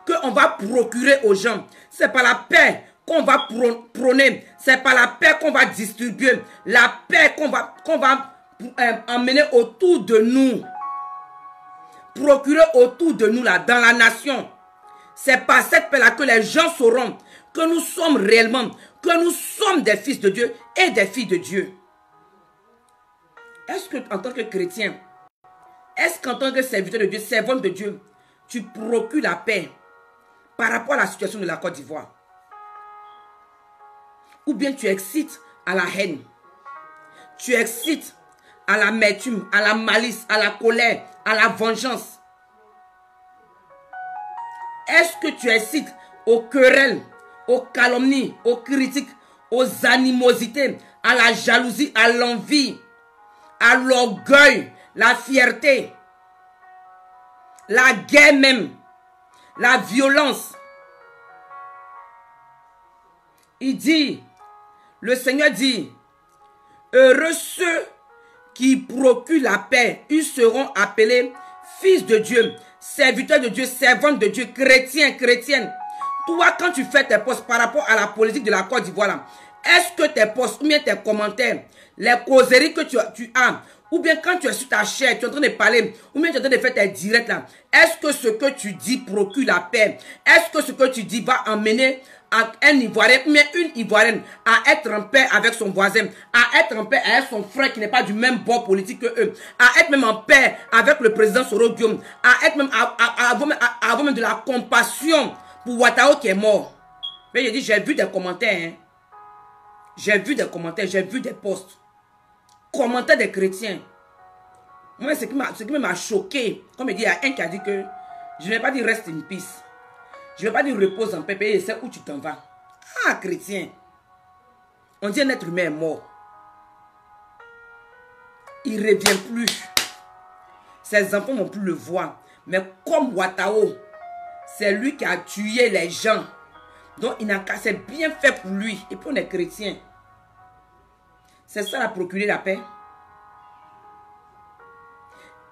qu'on va procurer aux gens. C'est pas la paix qu'on va prôner. C'est pas la paix qu'on va distribuer. La paix qu'on va emmener autour de nous. Procurer autour de nous, là, dans la nation. C'est par cette paix-là que les gens sauront que nous sommes réellement, que nous sommes des fils de Dieu et des filles de Dieu. Est-ce que, en tant que chrétien, est-ce qu'en tant que serviteur de Dieu, servante de Dieu, tu procures la paix par rapport à la situation de la Côte d'Ivoire? Ou bien tu excites à la haine, tu excites à l'amertume, à la malice, à la colère, à la vengeance? Est-ce que tu excites aux querelles, aux calomnies, aux critiques, aux animosités, à la jalousie, à l'envie, à l'orgueil, la fierté, la guerre même, la violence? Il dit, le Seigneur dit, heureux ceux qui procurent la paix, ils seront appelés fils de Dieu, serviteurs de Dieu, servantes de Dieu, chrétiens, chrétiennes. Toi, quand tu fais tes posts par rapport à la politique de la Côte d'Ivoire, est-ce que tes posts ou bien tes commentaires, les causeries que tu as, ou bien quand tu es sur ta chaîne, tu es en train de parler, ou bien tu es en train de faire tes directs là, est-ce que ce que tu dis procure la paix? Est-ce que ce que tu dis va emmener un Ivoirien ou bien une Ivoirienne à être en paix avec son voisin, à être en paix avec son frère qui n'est pas du même bord politique que eux, à être même en paix avec le président Soro Guillaume, à être même à avoir même de la compassion pour Ouattara qui est mort? Mais je dis, j'ai vu des commentaires, hein. J'ai vu des commentaires, j'ai vu des posts. Commentaires des chrétiens. Moi, ce qui m'a choqué, comme il dit, il y a un qui a dit que je ne vais pas dire reste in peace. Je ne vais pas dire repose en paix, et c'est où tu t'en vas. Ah, chrétien. On dit un être humain est mort. Il ne revient plus. Ses enfants n'ont plus le voir. Mais comme Ouattara, c'est lui qui a tué les gens. Donc il n'a qu'à, c'est bien fait pour lui. Et puis on est chrétien. C'est ça la procurer la paix.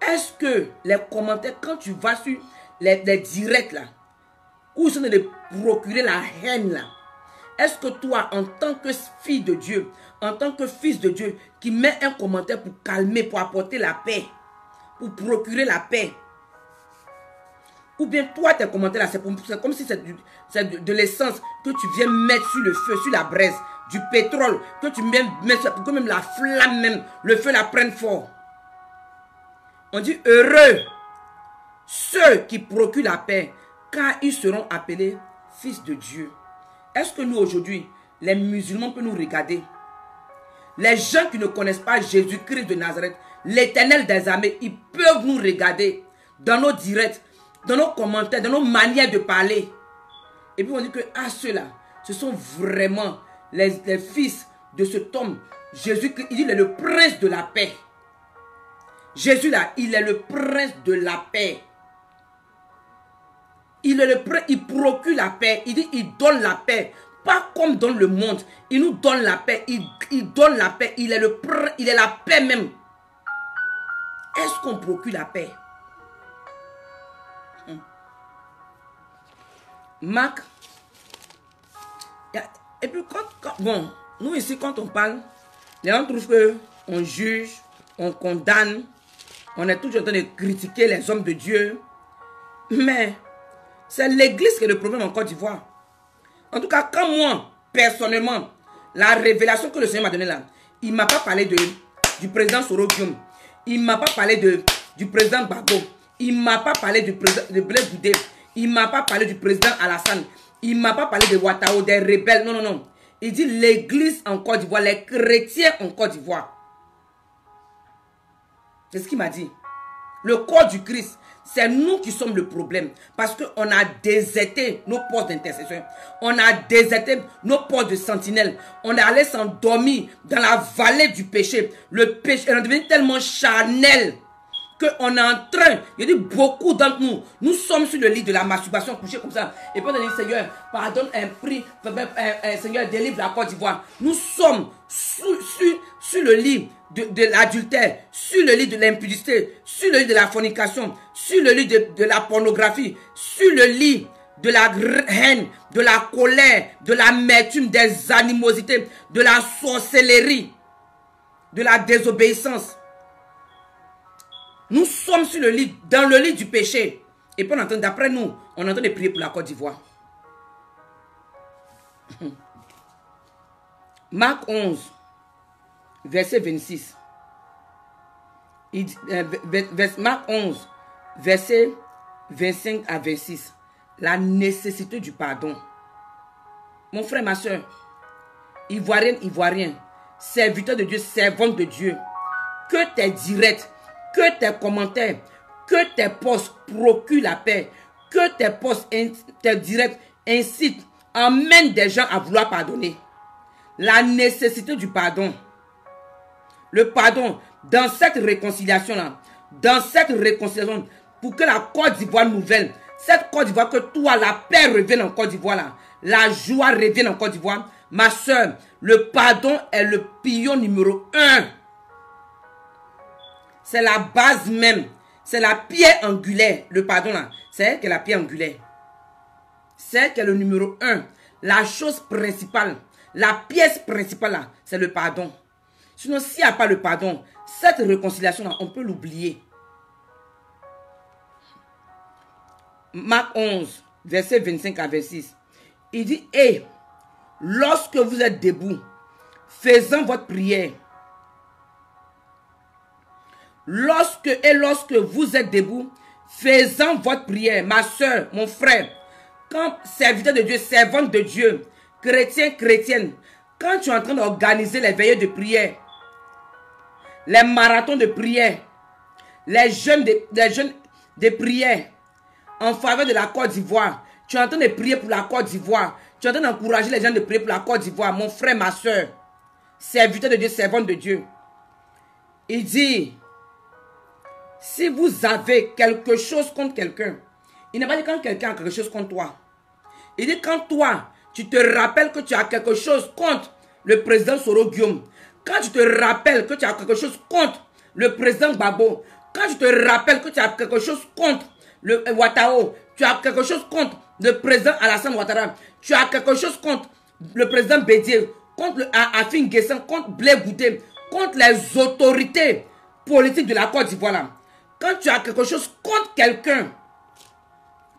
Est-ce que les commentaires, quand tu vas sur les directs là, où ils sont de procurer la haine là, est-ce que toi, en tant que fille de Dieu, en tant que fils de Dieu, qui met un commentaire pour calmer, pour apporter la paix, pour procurer la paix, ou bien toi, tes commentaires là, c'est comme si c'est de l'essence que tu viens mettre sur le feu, sur la braise, du pétrole, que tu mets pour que même la flamme, même, le feu la prenne fort. On dit heureux ceux qui procurent la paix, car ils seront appelés fils de Dieu. Est-ce que nous aujourd'hui, les musulmans peuvent nous regarder? Les gens qui ne connaissent pas Jésus-Christ de Nazareth, l'Éternel des armées, ils peuvent nous regarder dans nos directs, dans nos commentaires, dans nos manières de parler. Et puis on dit que ceux-là, ce sont vraiment les fils de cet homme. Jésus-Christ, il est le prince de la paix. Jésus là, il est le prince de la paix. Il est le prince, il procure la paix. Il dit, il donne la paix. Pas comme dans le monde. Il nous donne la paix. Il donne la paix. Il est le prince, il est la paix même. Est-ce qu'on procure la paix? Marc. Et puis bon, nous ici quand on parle, les gens trouvent qu'on juge, on condamne, on est toujours en train de critiquer les hommes de Dieu. Mais c'est l'église qui est le problème en Côte d'Ivoire. En tout cas, quand moi, personnellement, la révélation que le Seigneur m'a donnée là, il ne m'a pas parlé du président Soro Guillaume. Il ne m'a pas parlé du président Gbagbo. Il ne m'a pas parlé du président de Blaise Goudé. Il ne m'a pas parlé du président Alassane. Il ne m'a pas parlé de Ouattara, des rebelles. Non, non, non. Il dit l'église en Côte d'Ivoire, les chrétiens en Côte d'Ivoire. C'est ce qu'il m'a dit. Le corps du Christ, c'est nous qui sommes le problème. Parce qu'on a déserté nos postes d'intercession. On a déserté nos postes de sentinelle. On est allé s'endormir dans la vallée du péché. Le péché est devenu tellement charnel qu'on est en train, il dit beaucoup d'entre nous, nous sommes sur le lit de la masturbation, couchés comme ça. Et puis on a dit, Seigneur, pardonne un prix, Seigneur, délivre la Côte d'Ivoire. Nous sommes sur le lit de l'adultère, sur le lit de l'impudicité, sur le lit de la fornication, sur le lit de la pornographie, sur le lit de la haine, de la colère, de l'amertume, des animosités, de la sorcellerie, de la désobéissance. Nous sommes sur le lit, dans le lit du péché. Et puis d'après nous, on est en train de prier pour la Côte d'Ivoire. Marc 11, verset 26. Marc 11, verset 25 à 26. La nécessité du pardon. Mon frère, ma soeur, Ivoirienne, Ivoirien, serviteur de Dieu, servante de Dieu, que tes directs, que tes commentaires, que tes posts procurent la paix, que tes posts, tes directs incitent, emmènent des gens à vouloir pardonner. La nécessité du pardon. Le pardon, dans cette réconciliation-là, pour que la Côte d'Ivoire nouvelle, cette Côte d'Ivoire, que toi, la paix revienne en Côte d'Ivoire, là, la joie revienne en Côte d'Ivoire, ma soeur, le pardon est le pilier numéro 1. C'est la base même. C'est la pierre angulaire. Le pardon là. C'est elle qui est la pierre angulaire. C'est elle qui est le numéro 1. La chose principale. La pièce principale là. C'est le pardon. Sinon, s'il n'y a pas le pardon, cette réconciliation là, on peut l'oublier. Marc 11, verset 25 à 26. Il dit, et lorsque vous êtes debout, faisant votre prière, lorsque vous êtes debout, faisant votre prière, ma soeur, mon frère, quand serviteur de Dieu, servante de Dieu, chrétien, chrétienne, quand tu es en train d'organiser les veillées de prière, les marathons de prière, les jeûnes de prière en faveur de la Côte d'Ivoire, tu es en train de prier pour la Côte d'Ivoire, tu es en train d'encourager les gens de prier pour la Côte d'Ivoire, mon frère, ma soeur, serviteur de Dieu, servante de Dieu. Il dit, si vous avez quelque chose contre quelqu'un, il n'a pas dit quand quelqu'un a quelque chose contre toi. Il dit quand toi, tu te rappelles que tu as quelque chose contre le président Soro Guillaume, quand tu te rappelles que tu as quelque chose contre le président Gbagbo, quand tu te rappelles que tu as quelque chose contre le Ouattara, tu as quelque chose contre le président Alassane Ouattara, tu as quelque chose contre le président Bédier, contre Afin Guessan, contre Blé Goudé, contre les autorités politiques de la Côte d'Ivoire là. Quand tu as quelque chose contre quelqu'un,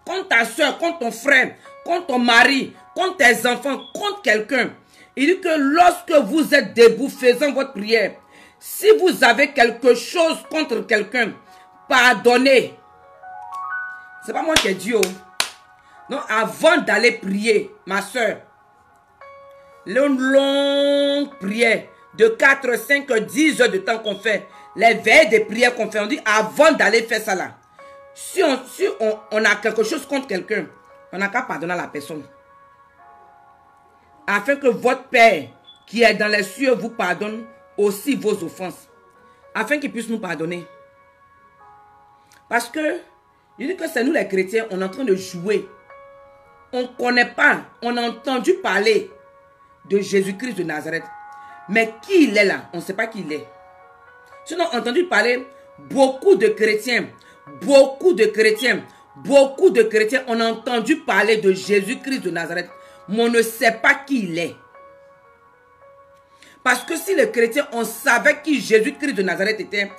contre ta soeur, contre ton frère, contre ton mari, contre tes enfants, contre quelqu'un, il dit que lorsque vous êtes debout faisant votre prière, si vous avez quelque chose contre quelqu'un, pardonnez. C'est pas moi qui ai dit, oh. Non, avant d'aller prier, ma soeur, une longue prière de 4, 5, 10 heures de temps qu'on fait, les veilles de prière qu'on fait, on dit avant d'aller faire ça là, si on a quelque chose contre quelqu'un, on n'a qu'à pardonner à la personne. Afin que votre Père qui est dans les cieux vous pardonne aussi vos offenses. Afin qu'il puisse nous pardonner. Parce que, il dit que c'est nous les chrétiens, on est en train de jouer. On ne connaît pas, on a entendu parler de Jésus-Christ de Nazareth. Mais qui il est là, on ne sait pas qui il est. Sinon, on a entendu parler, beaucoup de chrétiens, on a entendu parler de Jésus-Christ de Nazareth, mais on ne sait pas qui il est. Parce que si les chrétiens, on savait qui Jésus-Christ de Nazareth était,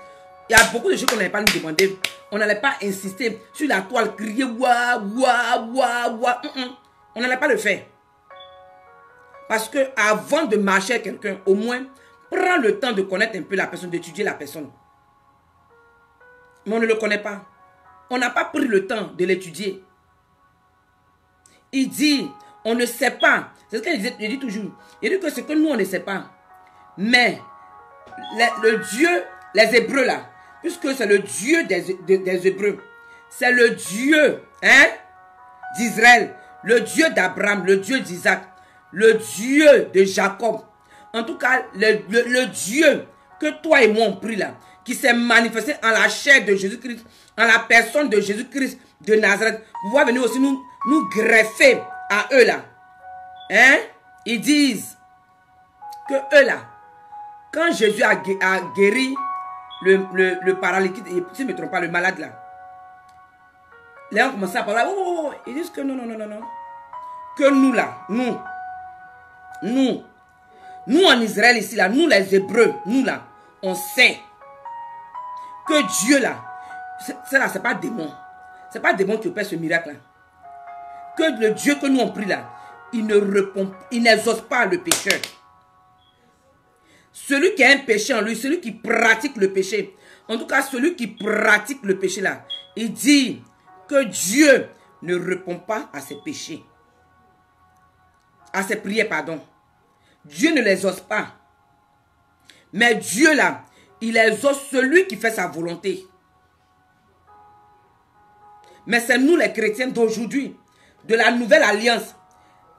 il y a beaucoup de choses qu'on n'allait pas nous demander. On n'allait pas insister sur la toile, crier, ouah, ouah, ouah, ouah. On n'allait pas le faire. Parce que avant de marcher avec quelqu'un, au moins, prends le temps de connaître un peu la personne, d'étudier la personne. Mais on ne le connaît pas. On n'a pas pris le temps de l'étudier. Il dit, on ne sait pas. C'est ce qu'il dit toujours. Il dit que ce que nous, on ne sait pas. Mais, le Dieu, les Hébreux là, puisque c'est le Dieu des Hébreux, c'est le Dieu d'Israël, le Dieu d'Abraham, le Dieu d'Isaac, le Dieu de Jacob. En tout cas, le Dieu que toi et moi on prie là, qui s'est manifesté en la chair de Jésus-Christ, en la personne de Jésus-Christ de Nazareth, pouvoir venir aussi nous greffer à eux là. Ils disent que eux là, Quand Jésus a guéri le paralytique, si je ne me trompe pas, le malade là, les gens commençaient à parler. Oh, ils disent que non. Que nous là, nous en Israël ici là, nous les Hébreux, nous là, on sait que Dieu là, c'est pas démon. C'est pas démon qui opère ce miracle là. Que le Dieu que nous on prie là, il ne répond, il n'exauce pas le pécheur. Celui qui a un péché en lui, celui qui pratique le péché, en tout cas celui qui pratique le péché là, il dit que Dieu ne répond pas à ses péchés. À ses prières, pardon. Dieu ne les exauce pas. Mais Dieu là, il exauce celui qui fait sa volonté. Mais c'est nous les chrétiens d'aujourd'hui, de la nouvelle alliance.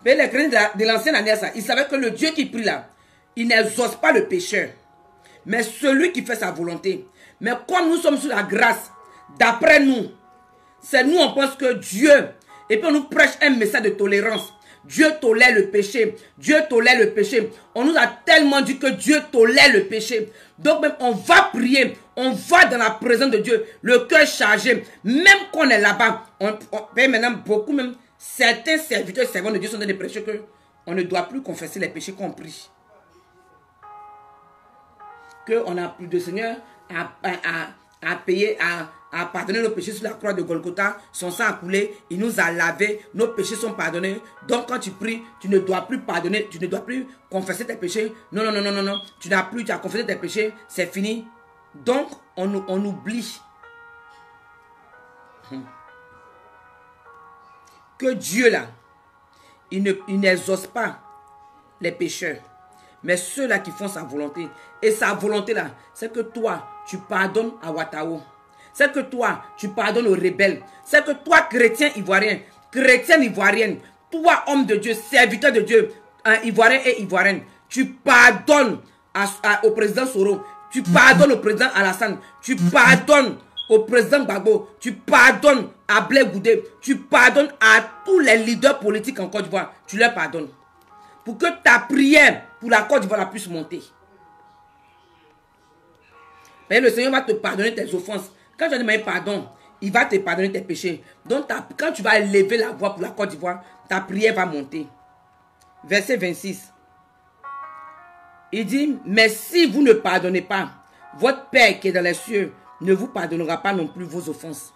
Mais les chrétiens de l'ancienne alliance, ils savaient que le Dieu qui prie là, il n'exauce pas le pécheur. Mais celui qui fait sa volonté. Mais comme nous sommes sous la grâce, d'après nous, c'est nous on pense que Dieu, et puis on nous prêche un message de tolérance. Dieu tolère le péché. Dieu tolère le péché. On nous a tellement dit que Dieu tolère le péché. Donc même on va prier. On va dans la présence de Dieu. Le cœur chargé. Même quand on est là-bas. Maintenant beaucoup même. Certains serviteurs et servantes de Dieu sont dans des prêcheurs que on ne doit plus confesser les péchés qu'on prie. Qu'on n'a plus de Seigneur à payer, à pardonner nos péchés sur la croix de Golgotha. Son sang a coulé, il nous a lavé, nos péchés sont pardonnés. Donc quand tu pries, tu ne dois plus pardonner, tu ne dois plus confesser tes péchés. Non. Tu n'as plus, tu as confessé tes péchés, c'est fini. Donc on oublie que Dieu là, il n'exauce pas les pécheurs. Mais ceux-là qui font sa volonté. Et sa volonté là, c'est que toi, tu pardonnes à Ouattao. C'est que toi, tu pardonnes aux rebelles. C'est que toi, chrétien ivoirien, chrétienne ivoirienne, toi, homme de Dieu, serviteur de Dieu, ivoirien et ivoirienne, tu pardonnes au président Soro, tu pardonnes au président Alassane, tu pardonnes au président Gbagbo, tu pardonnes à Blé Goudé, tu pardonnes à tous les leaders politiques en Côte d'Ivoire, tu leur pardonnes. Pour que ta prière pour la Côte d'Ivoire puisse monter. Mais le Seigneur va te pardonner tes offenses. Quand tu as demandé pardon, il va te pardonner tes péchés. Donc quand tu vas lever la voix pour la Côte d'Ivoire, ta prière va monter. Verset 26. Il dit, mais si vous ne pardonnez pas, votre Père qui est dans les cieux ne vous pardonnera pas non plus vos offenses.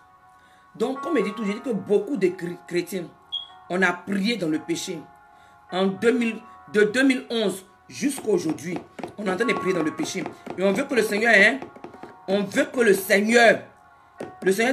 Donc, comme il dit tout, j'ai dit que beaucoup de chrétiens, on a prié dans le péché. De 2011 jusqu'à aujourd'hui, on est en train de prier dans le péché. Et on veut que le Seigneur, on veut que le Seigneur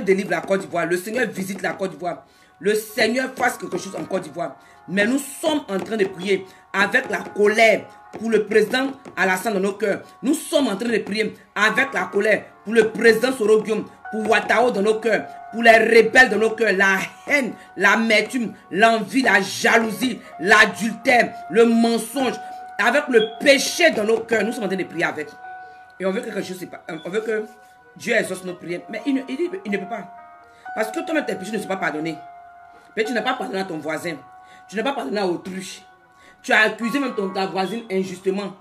délivre la Côte d'Ivoire. Le Seigneur visite la Côte d'Ivoire. Le Seigneur fasse quelque chose en Côte d'Ivoire. Mais nous sommes en train de prier avec la colère pour le président Alassane dans nos cœurs. Nous sommes en train de prier avec la colère pour le président Soro Guillaume, pour Ouattao dans nos cœurs, pour les rebelles dans nos cœurs, la haine, l'amertume, l'envie, la jalousie, l'adultère, le mensonge, avec le péché dans nos cœurs. Nous sommes en train de prier avec. Et on veut que quelque chose, on veut que Dieu exauce nos prières. Mais il ne peut pas. Parce que toi-même, tes péchés ne sont pas pardonnés. Mais tu n'as pas pardonné à ton voisin. Tu n'as pas pardonné à autrui. Tu as accusé même ta voisine injustement.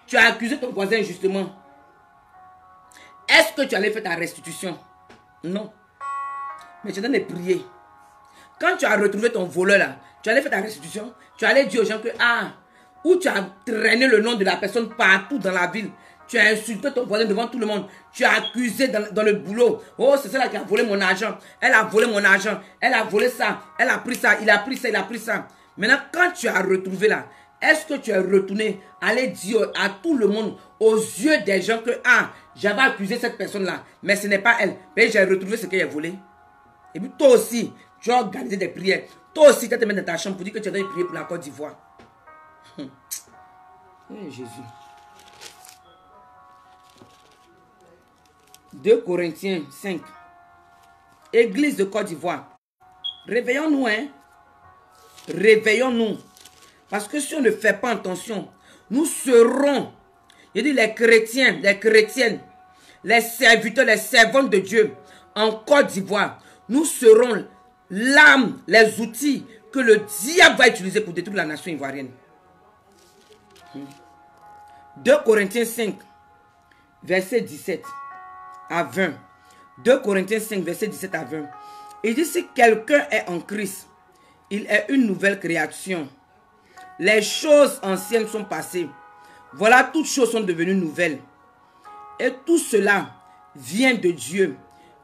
Tu as accusé ton voisin injustement. Est-ce que tu allais faire ta restitution? Non. Mais tu es en train de prier. Quand tu as retrouvé ton voleur là, tu allais faire ta restitution. Tu allais dire aux gens que, ou tu as traîné le nom de la personne partout dans la ville. Tu as insulté ton voisin devant tout le monde. Tu as accusé dans le boulot. Oh, c'est celle-là qui a volé mon argent. Elle a volé mon argent. Elle a volé ça. Elle a pris ça. Il a pris ça. Il a pris ça. Maintenant, quand tu as retrouvé là, est-ce que tu es retourné aller dire à tout le monde, aux yeux des gens que, j'avais accusé cette personne-là, mais ce n'est pas elle. Mais j'ai retrouvé ce qu'elle a volé. Et puis toi aussi, tu as organisé des prières. Toi aussi, tu te mets dans ta chambre pour dire que tu as prié pour la Côte d'Ivoire. Jésus. 2 Corinthiens 5. Église de Côte d'Ivoire. Réveillons-nous, Réveillons-nous. Parce que si on ne fait pas attention, nous serons, je dis les chrétiens, les chrétiennes, les serviteurs, les servantes de Dieu en Côte d'Ivoire. Nous serons l'arme, les outils que le diable va utiliser pour détruire la nation ivoirienne. 2 Corinthiens 5, verset 17 à 20. 2 Corinthiens 5, verset 17 à 20. Il dit, si quelqu'un est en Christ, il est une nouvelle création. Les choses anciennes sont passées. Voilà, toutes choses sont devenues nouvelles. Et tout cela vient de Dieu,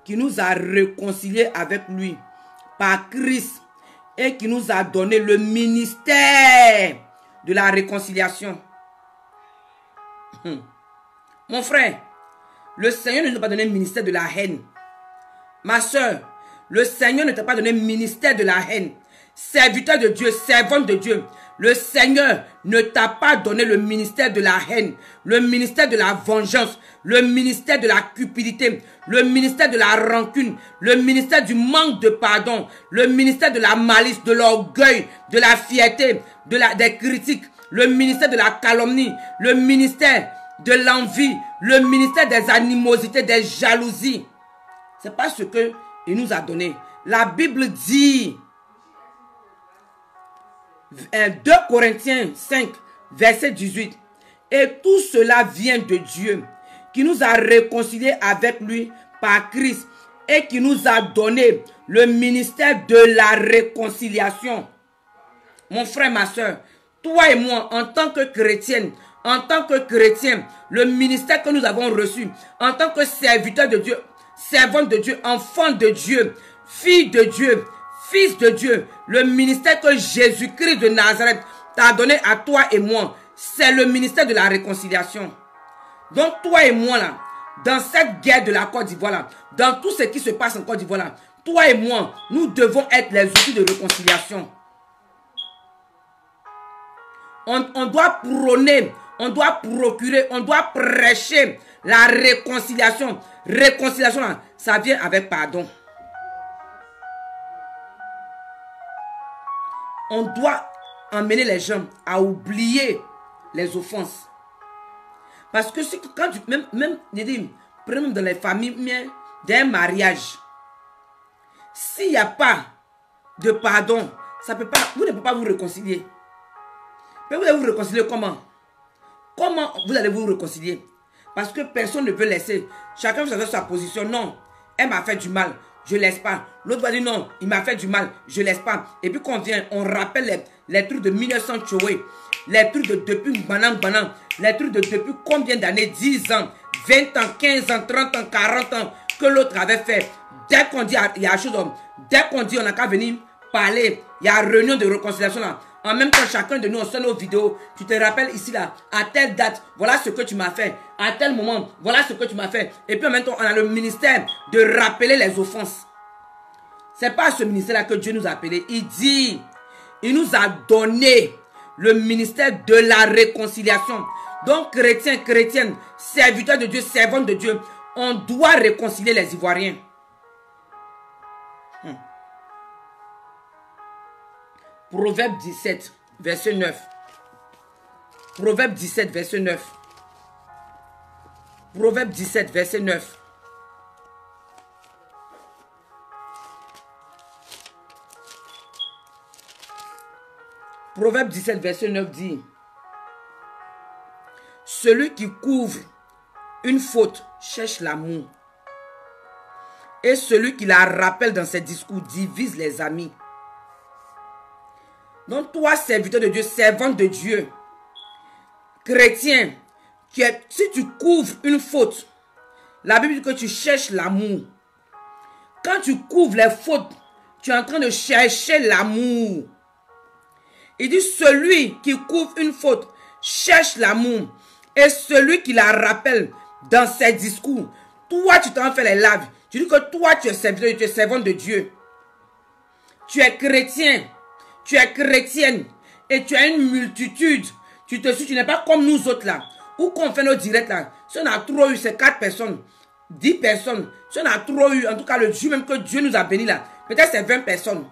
qui nous a réconciliés avec lui par Christ et qui nous a donné le ministère de la réconciliation. Mon frère, le Seigneur ne nous a pas donné le ministère de la haine. Ma soeur, le Seigneur ne t'a pas donné le ministère de la haine. Serviteur de Dieu, servante de Dieu, le Seigneur ne t'a pas donné le ministère de la haine, le ministère de la vengeance, le ministère de la cupidité, le ministère de la rancune, le ministère du manque de pardon, le ministère de la malice, de l'orgueil, de la fierté, des critiques, le ministère de la calomnie, le ministère de l'envie, le ministère des animosités, des jalousies. C'est pas ce que il nous a donné. La Bible dit, 2 Corinthiens 5, verset 18, et tout cela vient de Dieu, qui nous a réconciliés avec lui par Christ et qui nous a donné le ministère de la réconciliation. Mon frère, ma soeur, toi et moi, en tant que chrétienne, en tant que chrétien, le ministère que nous avons reçu, en tant que serviteur de Dieu, servante de Dieu, enfant de Dieu, fille de Dieu, fils de Dieu, le ministère que Jésus-Christ de Nazareth t'a donné à toi et moi, c'est le ministère de la réconciliation. Donc toi et moi là, dans cette guerre de la Côte d'Ivoire là, dans tout ce qui se passe en Côte d'Ivoire là, toi et moi, nous devons être les outils de réconciliation. On doit prôner, on doit procurer, on doit prêcher la réconciliation. Réconciliation là, ça vient avec pardon. On doit emmener les gens à oublier les offenses. Parce que quand tu, même dans les familles, d'un mariage, s'il n'y a pas de pardon, ça peut pas, vous ne pouvez pas vous réconcilier. Mais vous allez vous réconcilier comment? Comment vous allez vous réconcilier? Parce que personne ne veut laisser. Chacun veut savoir sa position. Non, elle m'a fait du mal, je ne laisse pas. L'autre va dire non, il m'a fait du mal, je ne laisse pas. Et puis quand on vient, on rappelle les trucs de 1900 Tchoué, les trucs de depuis Banan, les trucs de depuis combien d'années, 10 ans, 20 ans, 15 ans, 30 ans, 40 ans, que l'autre avait fait. Dès qu'on dit il y a chose, dès qu'on dit on n'a qu'à venir parler, il y a réunion de réconciliation là. En même temps, chacun de nous, on sort nos vidéos. Tu te rappelles ici, là, à telle date, voilà ce que tu m'as fait. À tel moment, voilà ce que tu m'as fait. Et puis en même temps, on a le ministère de rappeler les offenses. C'est pas ce ministère-là que Dieu nous a appelé. Il dit, il nous a donné le ministère de la réconciliation. Donc, chrétiens, chrétiennes, serviteurs de Dieu, servants de Dieu, on doit réconcilier les Ivoiriens. Proverbe 17, verset 9. Proverbe 17, verset 9. Proverbe 17, verset 9. Proverbe 17, verset 9 dit: celui qui couvre une faute cherche l'amour, et celui qui la rappelle dans ses discours divise les amis. Donc toi, serviteur de Dieu, servante de Dieu, chrétien, si tu couvres une faute, la Bible dit que tu cherches l'amour. Quand tu couvres les fautes, tu es en train de chercher l'amour. Il dit celui qui couvre une faute cherche l'amour, et celui qui la rappelle dans ses discours. Toi, tu t'en fais les laves. Tu dis que toi, tu es serviteur, tu es servante de Dieu. Tu es chrétien. Tu es chrétienne et tu as une multitude. Tu te suis, tu n'es pas comme nous autres là. Où qu'on fait nos directs là. Si on a trop eu, c'est 4 personnes, 10 personnes. Si on a trop eu, en tout cas le Dieu même que Dieu nous a béni là, peut-être c'est 20 personnes.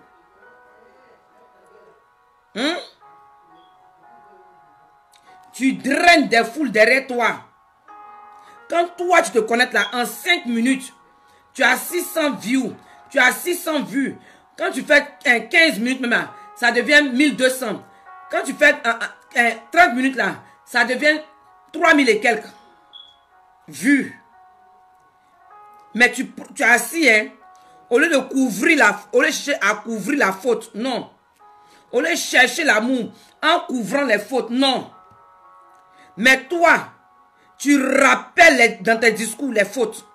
Tu draines des foules derrière toi. Quand toi tu te connectes là, en 5 minutes, tu as 600 views. Tu as 600 vues. Quand tu fais 15 minutes même là, ça devient 1200. Quand tu fais 30 minutes là, ça devient 3000 et quelques vues. Mais tu es assis, hein, au lieu de couvrir au lieu de chercher à couvrir la faute, non. Au lieu de chercher l'amour en couvrant les fautes, non. Mais toi, tu rappelles dans tes discours les fautes.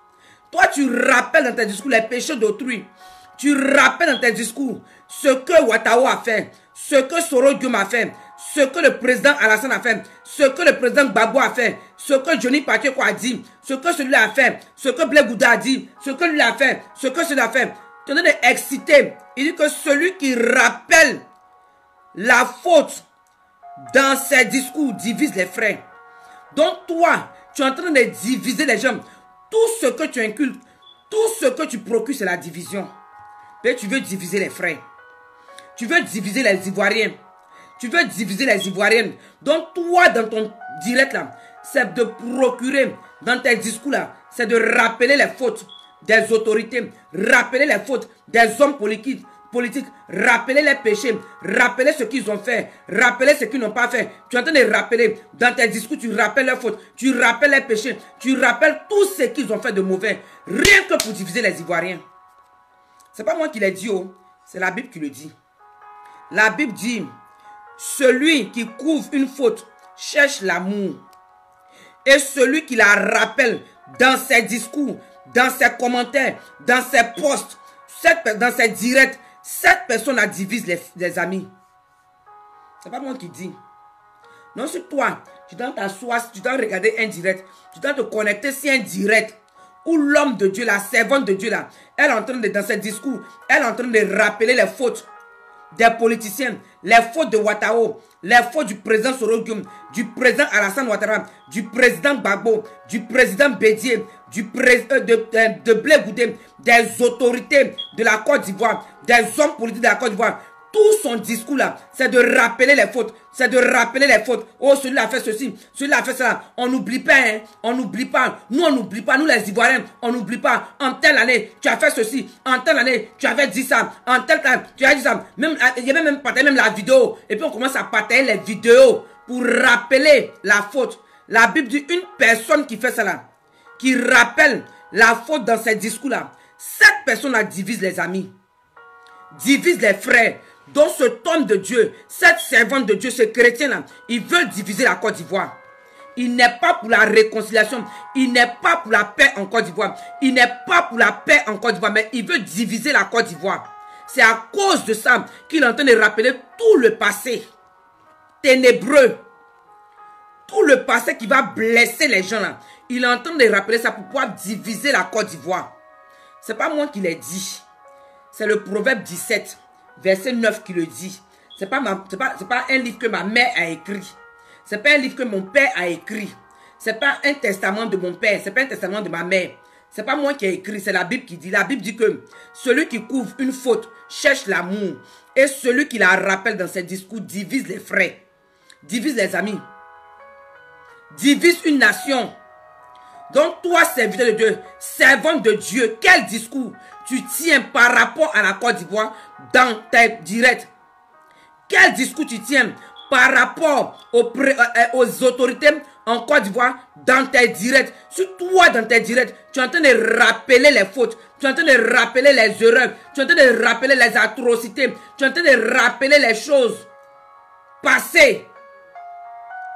Toi, tu rappelles dans tes discours les péchés d'autrui. Tu rappelles dans tes discours ce que Ouattao a fait, ce que Soro Guillaume a fait, ce que le président Alassane a fait, ce que le président Gbagbo a fait, ce que Johnny Pacheco a dit, ce que celui-là a fait, ce que Blé Gouda a dit, ce que lui a fait, ce que celui-là a fait. Tu es en train d'exciter. Il dit que celui qui rappelle la faute dans ses discours divise les frères. Donc toi, tu es en train de diviser les gens. Tout ce que tu inculques, tout ce que tu procures, c'est la division. Mais tu veux diviser les frères. Tu veux diviser les Ivoiriens. Tu veux diviser les Ivoiriennes. Donc toi, dans ton direct là, c'est de procurer, dans tes discours là, c'est de rappeler les fautes des autorités, rappeler les fautes des hommes politiques, rappeler les péchés, rappeler ce qu'ils ont fait, rappeler ce qu'ils n'ont pas fait. Tu es en train de rappeler, dans tes discours, tu rappelles leurs fautes, tu rappelles les péchés, tu rappelles tout ce qu'ils ont fait de mauvais, rien que pour diviser les Ivoiriens. Ce n'est pas moi qui l'ai dit, oh, c'est la Bible qui le dit. La Bible dit, celui qui couvre une faute cherche l'amour. Et celui qui la rappelle dans ses discours, dans ses commentaires, dans ses posts, dans ses directs, cette personne divise les amis. Ce n'est pas moi qui dis. Non, c'est toi. Tu dois t'asseoir, tu dois regarder un direct. Tu dois te connecter sur un direct. Où l'homme de Dieu, la servante de Dieu, là, elle est en train de, dans ses discours, elle est en train de rappeler les fautes des politiciens, les fautes de Ouattao, les fautes du président Soro Guillaume, du président Alassane Ouattara, du président Gbagbo, du président Bédié, de Blé Goudé, des autorités de la Côte d'Ivoire, des hommes politiques de la Côte d'Ivoire. Tout son discours là, c'est de rappeler les fautes. C'est de rappeler les fautes. Oh, celui-là a fait ceci, celui-là a fait cela. On n'oublie pas, hein. On n'oublie pas. Nous, on n'oublie pas. Nous, les Ivoiriens, on n'oublie pas. En telle année, tu as fait ceci. En telle année, tu avais dit ça. En telle année, tu as dit ça. Même, il y avait même partagé même la vidéo. Et puis, on commence à partager les vidéos pour rappeler la faute. La Bible dit une personne qui fait cela, qui rappelle la faute dans ses discours là. Cette personne-là divise les amis, divise les frères. Donc cet homme de Dieu, cette servante de Dieu, ce chrétien-là, il veut diviser la Côte d'Ivoire. Il n'est pas pour la réconciliation. Il n'est pas pour la paix en Côte d'Ivoire. Il n'est pas pour la paix en Côte d'Ivoire, mais il veut diviser la Côte d'Ivoire. C'est à cause de ça qu'il est en train de rappeler tout le passé ténébreux. Tout le passé qui va blesser les gens là. Il est en train de rappeler ça pour pouvoir diviser la Côte d'Ivoire. Ce n'est pas moi qui l'ai dit. C'est le Proverbe 17. Verset 9 qui le dit. Ce n'est pas un livre que ma mère a écrit. Ce n'est pas un livre que mon père a écrit. Ce n'est pas un testament de mon père. Ce n'est pas un testament de ma mère. Ce n'est pas moi qui ai écrit. C'est la Bible qui dit. La Bible dit que celui qui couvre une faute cherche l'amour. Et celui qui la rappelle dans ses discours divise les frères. Divise les amis. Divise une nation. Donc toi, serviteur de Dieu, servant de Dieu, quel discours tu tiens par rapport à la Côte d'Ivoire dans tes directs? Quel discours tu tiens par rapport aux autorités en Côte d'Ivoire dans tes directs? Sur toi, dans tes directs, tu es en train de rappeler les fautes, tu es en train de rappeler les erreurs, tu es en train de rappeler les atrocités, tu es en train de rappeler les choses passées.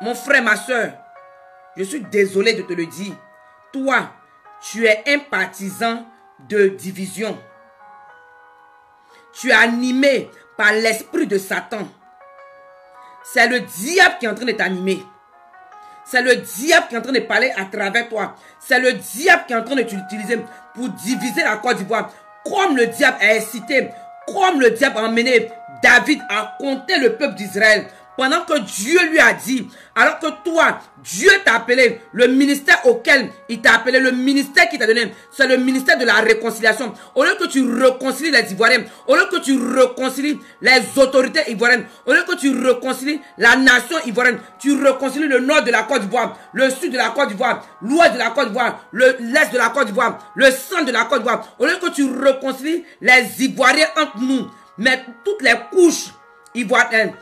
Mon frère, ma soeur, je suis désolé de te le dire. Toi, tu es un partisan de division. Tu es animé par l'esprit de Satan. C'est le diable qui est en train de t'animer. C'est le diable qui est en train de parler à travers toi. C'est le diable qui est en train de t'utiliser pour diviser la Côte d'Ivoire. Comme le diable a incité, comme le diable a emmené David à compter le peuple d'Israël. Pendant que Dieu lui a dit, alors que toi, Dieu t'a appelé, le ministère auquel il t'a appelé, le ministère qu'il t'a donné, c'est le ministère de la réconciliation. Au lieu que tu réconcilies les Ivoiriens, au lieu que tu réconcilies les autorités ivoiriennes, au lieu que tu réconcilies la nation ivoirienne, tu réconcilies le nord de la Côte d'Ivoire, le sud de la Côte d'Ivoire, l'ouest de la Côte d'Ivoire, l'est de la Côte d'Ivoire, le centre de la Côte d'Ivoire. Au lieu que tu réconcilies les Ivoiriens entre nous, mais toutes les couches ivoiriennes,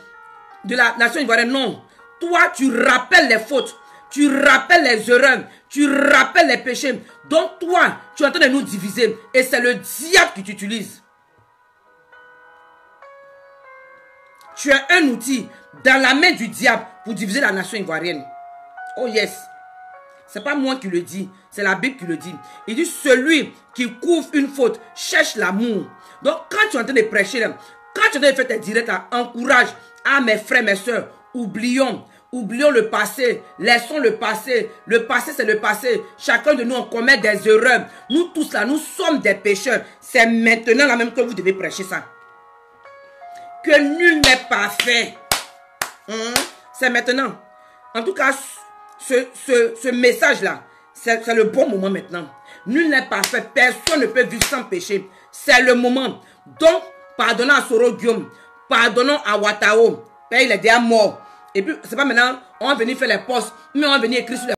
de la nation ivoirienne, non. Toi, tu rappelles les fautes. tu rappelles les erreurs, tu rappelles les péchés. Donc toi, tu es en train de nous diviser. Et c'est le diable qui t'utilise. Tu es un outil dans la main du diable pour diviser la nation ivoirienne. Oh yes. C'est pas moi qui le dis, c'est la Bible qui le dit. Il dit celui qui couvre une faute cherche l'amour. Donc quand tu es en train de prêcher, quand tu es en train de faire tes directs, encourage à mes frères, mes soeurs, oublions le passé, laissons le passé. Le passé, c'est le passé. Chacun de nous, on commet des erreurs. Nous tous là, nous sommes des pécheurs. C'est maintenant là même que vous devez prêcher ça. Que nul n'est parfait. C'est maintenant. En tout cas, ce message-là, c'est le bon moment maintenant. Nul n'est parfait. Personne ne peut vivre sans péché. C'est le moment. Donc, pardonnons à Soro Guillaume. Pardonnons à Watao. Père, il est déjà mort. Et puis, c'est pas maintenant, on va venir faire les postes, mais on va venir écrire sur les